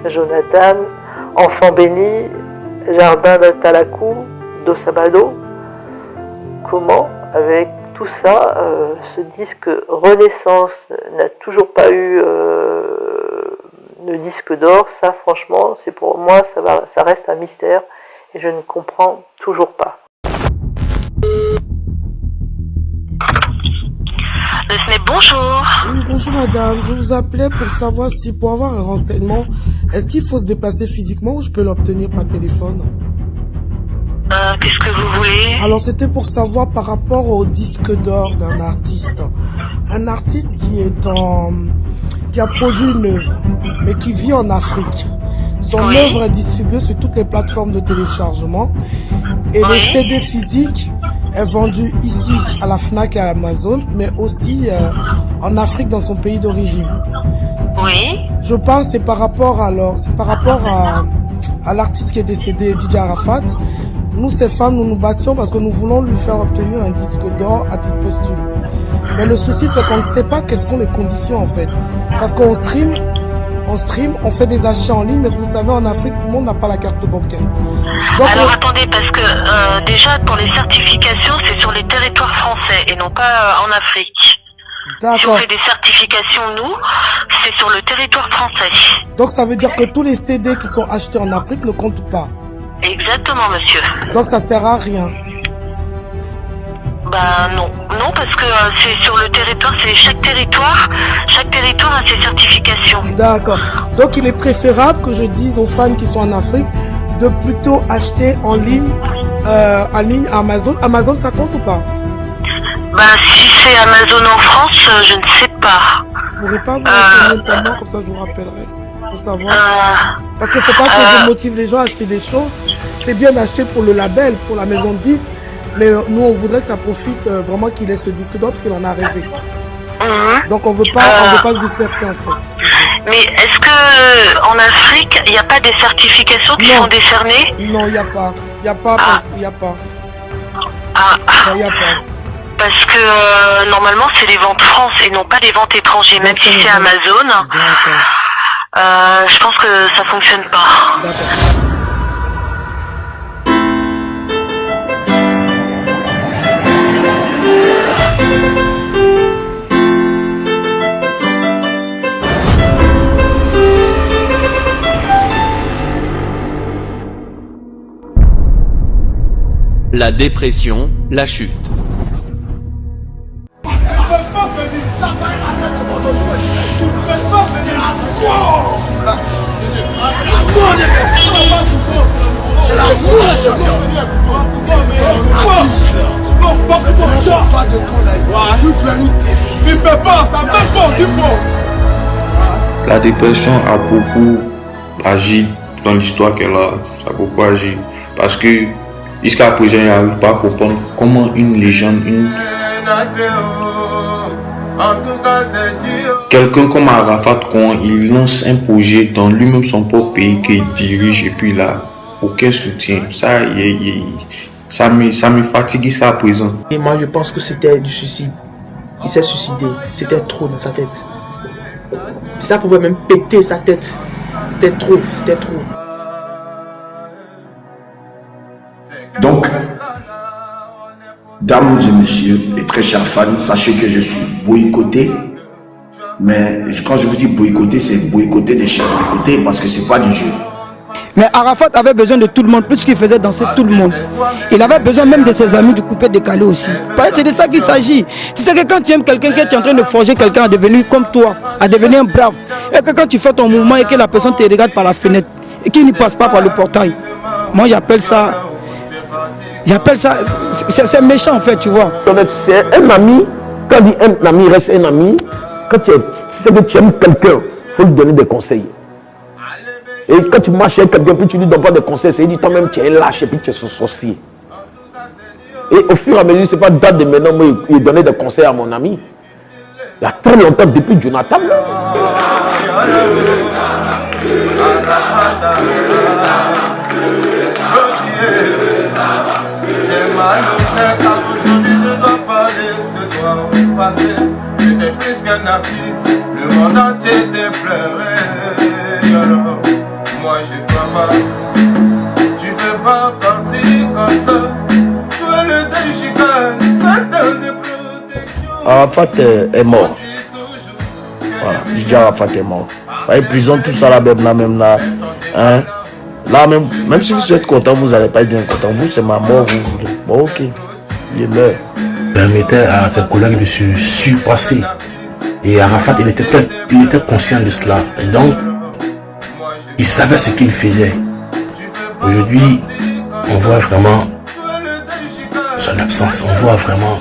Jonathan, Enfant béni, Jardin d'Atalakou, d'Osamado. Comment, avec tout ça, ce disque Renaissance n'a toujours pas eu le disque d'or? Ça, franchement, c'est pour moi, ça reste un mystère et je ne comprends toujours pas. Bonjour. Oui, bonjour madame. Je vous appelais pour savoir si, pour avoir un renseignement, est-ce qu'il faut se déplacer physiquement ou je peux l'obtenir par téléphone? Qu'est-ce que vous voulez? Alors c'était pour savoir par rapport au disque d'or d'un artiste. Un artiste qui a produit une œuvre, mais qui vit en Afrique. Son œuvre est distribuée sur toutes les plateformes de téléchargement. Et le CD physique est vendu ici à la FNAC et à Amazon, mais aussi en Afrique dans son pays d'origine. Oui. Je parle, c'est par rapport à l'artiste qui est décédé, DJ Arafat. Nous, ces femmes, nous nous battions parce que nous voulons lui faire obtenir un disque d'or à titre posthume. Mais le souci, c'est qu'on ne sait pas quelles sont les conditions en fait. Parce qu'on stream, on fait des achats en ligne, mais vous savez, en Afrique, tout le monde n'a pas la carte bancaire. Donc, alors attendez, parce que déjà pour les certifications, c'est sur les territoires français et non pas en Afrique. Si on fait des certifications, nous, c'est sur le territoire français. Donc ça veut dire que tous les CD qui sont achetés en Afrique ne comptent pas. Exactement, monsieur. Donc ça sert à rien. Bah non, non parce que c'est sur le territoire, c'est chaque territoire a ses certifications. D'accord. Donc il est préférable que je dise aux fans qui sont en Afrique de plutôt acheter en ligne à Amazon. Amazon, ça compte ou pas? Bah si c'est Amazon en France, je ne sais pas. Vous pourrez pas vous renseigner pour moi, comme ça je vous rappellerai. Pour savoir. Parce qu'il ne faut pas que je motive les gens à acheter des choses. C'est bien d'acheter pour le label, pour la maison de disques. Mais nous, on voudrait que ça profite vraiment qu'il ait ce disque d'or parce qu'il en a rêvé. Donc on veut pas se disperser en fait. Mais est-ce que en Afrique, il n'y a pas des certifications qui sont décernées? Non, il n'y a pas. Il n'y a pas. Il n'y a pas. Il n'y a pas. Parce que normalement, c'est les ventes France et non pas les ventes étrangères. Même si c'est Amazon, je pense que ça fonctionne pas. La dépression, la chute. C'est la mort, champion. La dépression a beaucoup agi dans l'histoire qu'elle a. Ça a beaucoup agi. Parce que jusqu'à présent, il n'arrive pas à comprendre comment une légende, quelqu'un comme Arafat, quand il lance un projet dans lui-même son propre pays qu'il dirige et puis là, aucun soutien. Ça me fatigue jusqu'à présent. Et moi, je pense que c'était du suicide. Il s'est suicidé. C'était trop dans sa tête. Ça pouvait même péter sa tête. C'était trop, c'était trop. Donc, dames et messieurs, et très chers fans, sachez que je suis boycotté. Mais quand je vous dis boycotté, c'est boycotté de chez boycotté parce que c'est pas du jeu. Mais Arafat avait besoin de tout le monde, plus qu'il faisait danser tout le monde. Il avait besoin même de ses amis du coupé décalé aussi. C'est de ça qu'il s'agit. Tu sais que quand tu aimes quelqu'un, que tu es en train de forger quelqu'un à devenir comme toi, à devenir un brave, et que quand tu fais ton mouvement et que la personne te regarde par la fenêtre et qu'il n'y passe pas par le portail, moi j'appelle ça, c'est méchant en fait, tu vois. C'est un ami, quand il dit un ami reste un ami, quand tu sais que tu aimes quelqu'un, il faut lui donner des conseils. Et quand tu marches avec quelqu'un, puis tu lui donnes pas de conseils, c'est dit toi-même tu es lâche et puis tu es sorcier. Et au fur et à mesure, c'est pas date de maintenant, moi il donnait des conseils à mon ami. Il y a très longtemps, depuis Jonathan. J'étais plus qu'un artiste, le monde entier t'effleurait. Moi je peux pas, tu peux Arafat est mort. Voilà, je dis Arafat est mort. Voyez, prison, tout ça là, même là. Hein? Là, même si vous êtes content, vous n'allez pas être bien content. Vous, c'est ma mort, vous voulez. Bon, ok, il est mort. Il permettait à ses collègues de se surpasser. Et Arafat, il était conscient de cela. Et donc, il savait ce qu'il faisait. Aujourd'hui, on voit vraiment son absence. On voit vraiment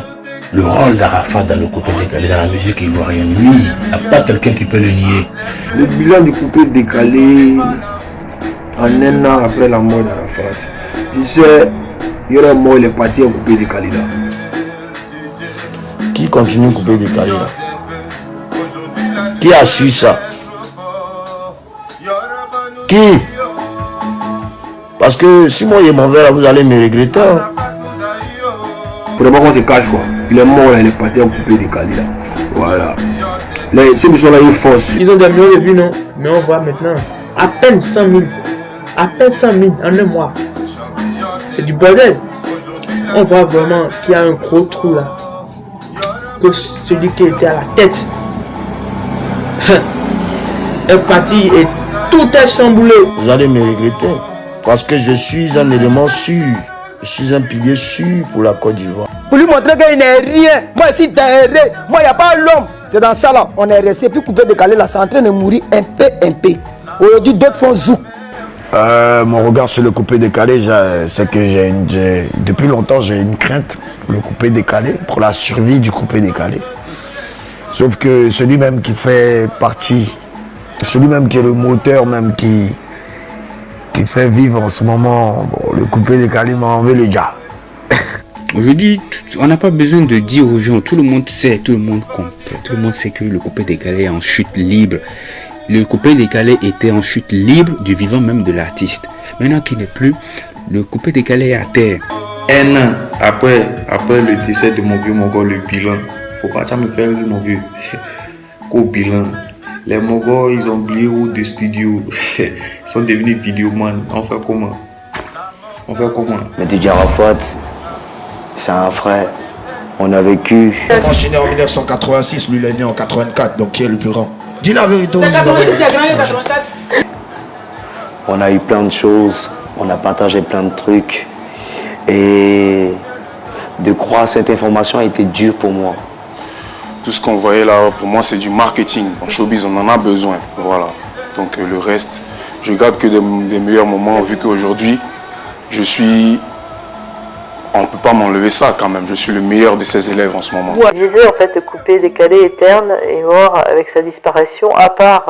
le rôle d'Arafat dans le coupé décalé, dans la musique ivoirienne. Lui, il n'y a pas quelqu'un qui peut le nier. Le bilan du coupé décalé, en un an après la mort d'Arafat, tu sais, il y aurait mort, il est parti au coupé décalé là. Qui continue coupé décalé là? Qui a su ça? Qui? Parce que si moi il est mauvais là, vous allez me regretter. Hein? Pour d'abord qu'on se cache quoi. Il est mort là, il est parti au coupé décalé là. Voilà. Ceux qui sont là, ils forcent. Ils ont des millions de vues, non? Mais on voit maintenant à peine 100 000. À peine 100 000 en un mois. C'est du bordel. On voit vraiment qu'il y a un gros trou là. Que celui qui était à la tête est parti et tout est chamboulé. Vous allez me regretter. Parce que je suis un élément sûr. Je suis un pilier sûr pour la Côte d'Ivoire. Pour lui montrer qu'il n'est rien. Moi ici derrière, moi il n'y a pas l'homme. C'est dans ça là. On est resté puis coupé décalé là. C'est en train de mourir un peu. Aujourd'hui d'autres font zouk. Mon regard sur le coupé décalé, c'est que depuis longtemps j'ai une crainte pour le coupé décalé, pour la survie du coupé décalé. Sauf que celui même qui fait partie, celui même qui est le moteur même qui fait vivre en ce moment, bon, le coupé décalé m'a enlevé les gars. Aujourd'hui, on n'a pas besoin de dire aux gens, tout le monde sait, tout le monde comprend, tout le monde sait que le coupé décalé est en chute libre. Le coupé décalé était en chute libre du vivant même de l'artiste. Maintenant qu'il n'est plus, le coupé décalé est à terre. Un an après le décès de mon vieux Mogol, le bilan, faut pas me faire rire mon vieux. Qu'au bilan, les Mogols ils ont oublié où de studio, ils sont devenus vidéoman. On fait comment? Mais Didier Arafat, c'est un frère. On a vécu. Moi je suis né en 1986, lui il est né en 84, donc qui est le plus grand? Dis la vérité. On a eu plein de choses, on a partagé plein de trucs. Et de croire cette information a été dur pour moi. Tout ce qu'on voyait là, pour moi, c'est du marketing. En showbiz, on en a besoin. Voilà. Donc le reste, je garde que des meilleurs moments, vu qu'aujourd'hui, on ne peut pas m'enlever ça quand même. Je suis le meilleur de ses élèves en ce moment. Je disais en fait, le coupé décalé éterne est mort avec sa disparition, à part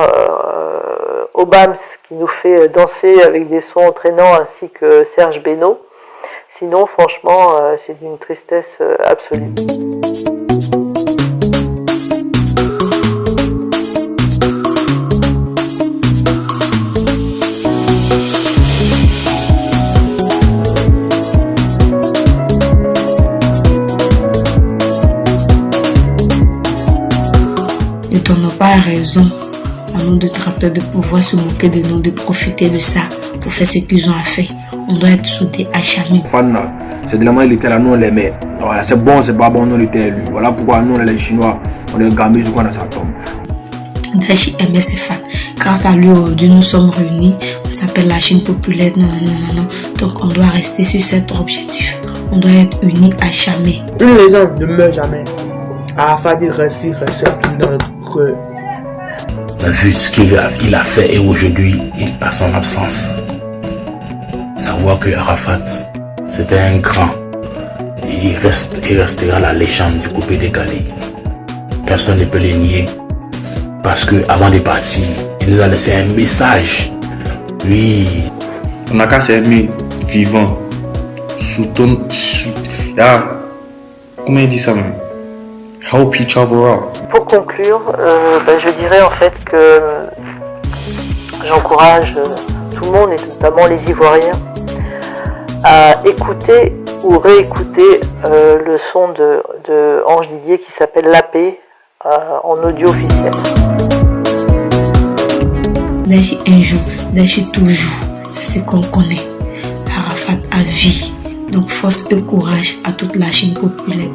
Obams qui nous fait danser avec des sons entraînants ainsi que Serge Beno. Sinon, franchement, c'est d'une tristesse absolue. Ne donnons pas raison à nos détracteurs de pouvoir se moquer de nous, de profiter de ça pour faire ce qu'ils ont à faire. On doit être soudés à jamais. C'est de la main, il était là, nous on l'aimait. Voilà, c'est bon, c'est pas bon, nous on était élus. Voilà pourquoi nous, les Chinois, on est gambés jusqu'à dans sa tombe. Dashi aimait ses fans. Grâce à lui, aujourd'hui, nous sommes réunis. On s'appelle la Chine populaire. Non. Donc, on doit rester sur cet objectif. On doit être unis à jamais. Une légende ne meurt jamais. Arafat reste dans notre cœur. Vu ce qu'il a fait et aujourd'hui, il passe en absence. Savoir que Arafat, c'était un grand. Il restera la légende du coupé décalé. Personne ne peut le nier. Parce que avant de partir, il nous a laissé un message. Oui. On n'a qu'à s'aimer vivant. Comment il dit ça même? Help each other out. Pour conclure, je dirais en fait que j'encourage tout le monde, et notamment les Ivoiriens, à écouter ou réécouter le son de Ange Didier qui s'appelle La Paix en audio officiel. Dashi un jour, Dashi toujours, ça c'est qu'on connaît. Arafat à vie. Donc force et courage à toute la Chine populaire.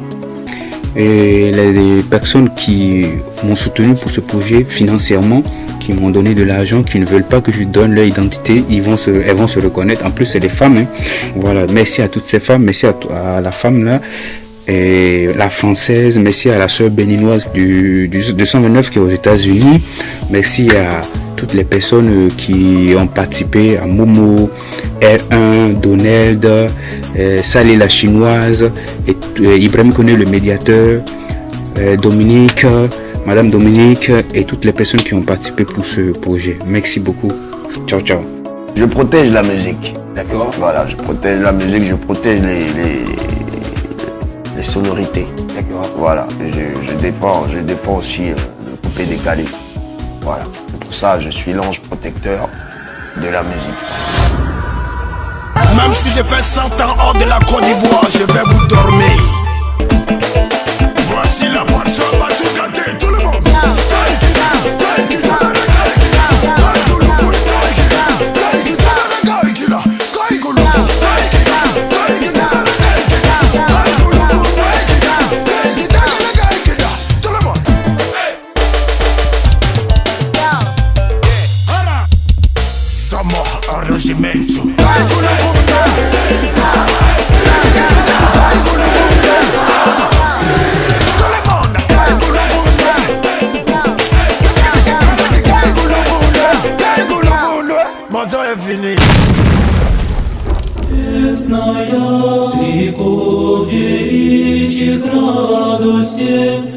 Et les personnes qui m'ont soutenu pour ce projet financièrement, qui m'ont donné de l'argent, qui ne veulent pas que je donne leur identité, elles vont se reconnaître. En plus, c'est des femmes. Hein. Voilà, merci à toutes ces femmes, merci à la femme là, et la française, merci à la sœur béninoise du 229 qui est aux États-Unis, merci à toutes les personnes qui ont participé, à Momo, R1, Donald, Salé la chinoise, et Ibrahim Koné le médiateur, Dominique, Madame Dominique et toutes les personnes qui ont participé pour ce projet. Merci beaucoup. Ciao, ciao. Je protège la musique. D'accord. Voilà, je protège la musique, je protège les sonorités. D'accord. Voilà, je défends aussi le coupé décalé. Voilà. Pour ça, je suis l'ange protecteur de la musique. Même si j'ai fait 100 ans hors de la Côte d'Ivoire, je vais vous dormir. Voici la boîte, je vais tout gâter, tout le monde. Regimento. Радости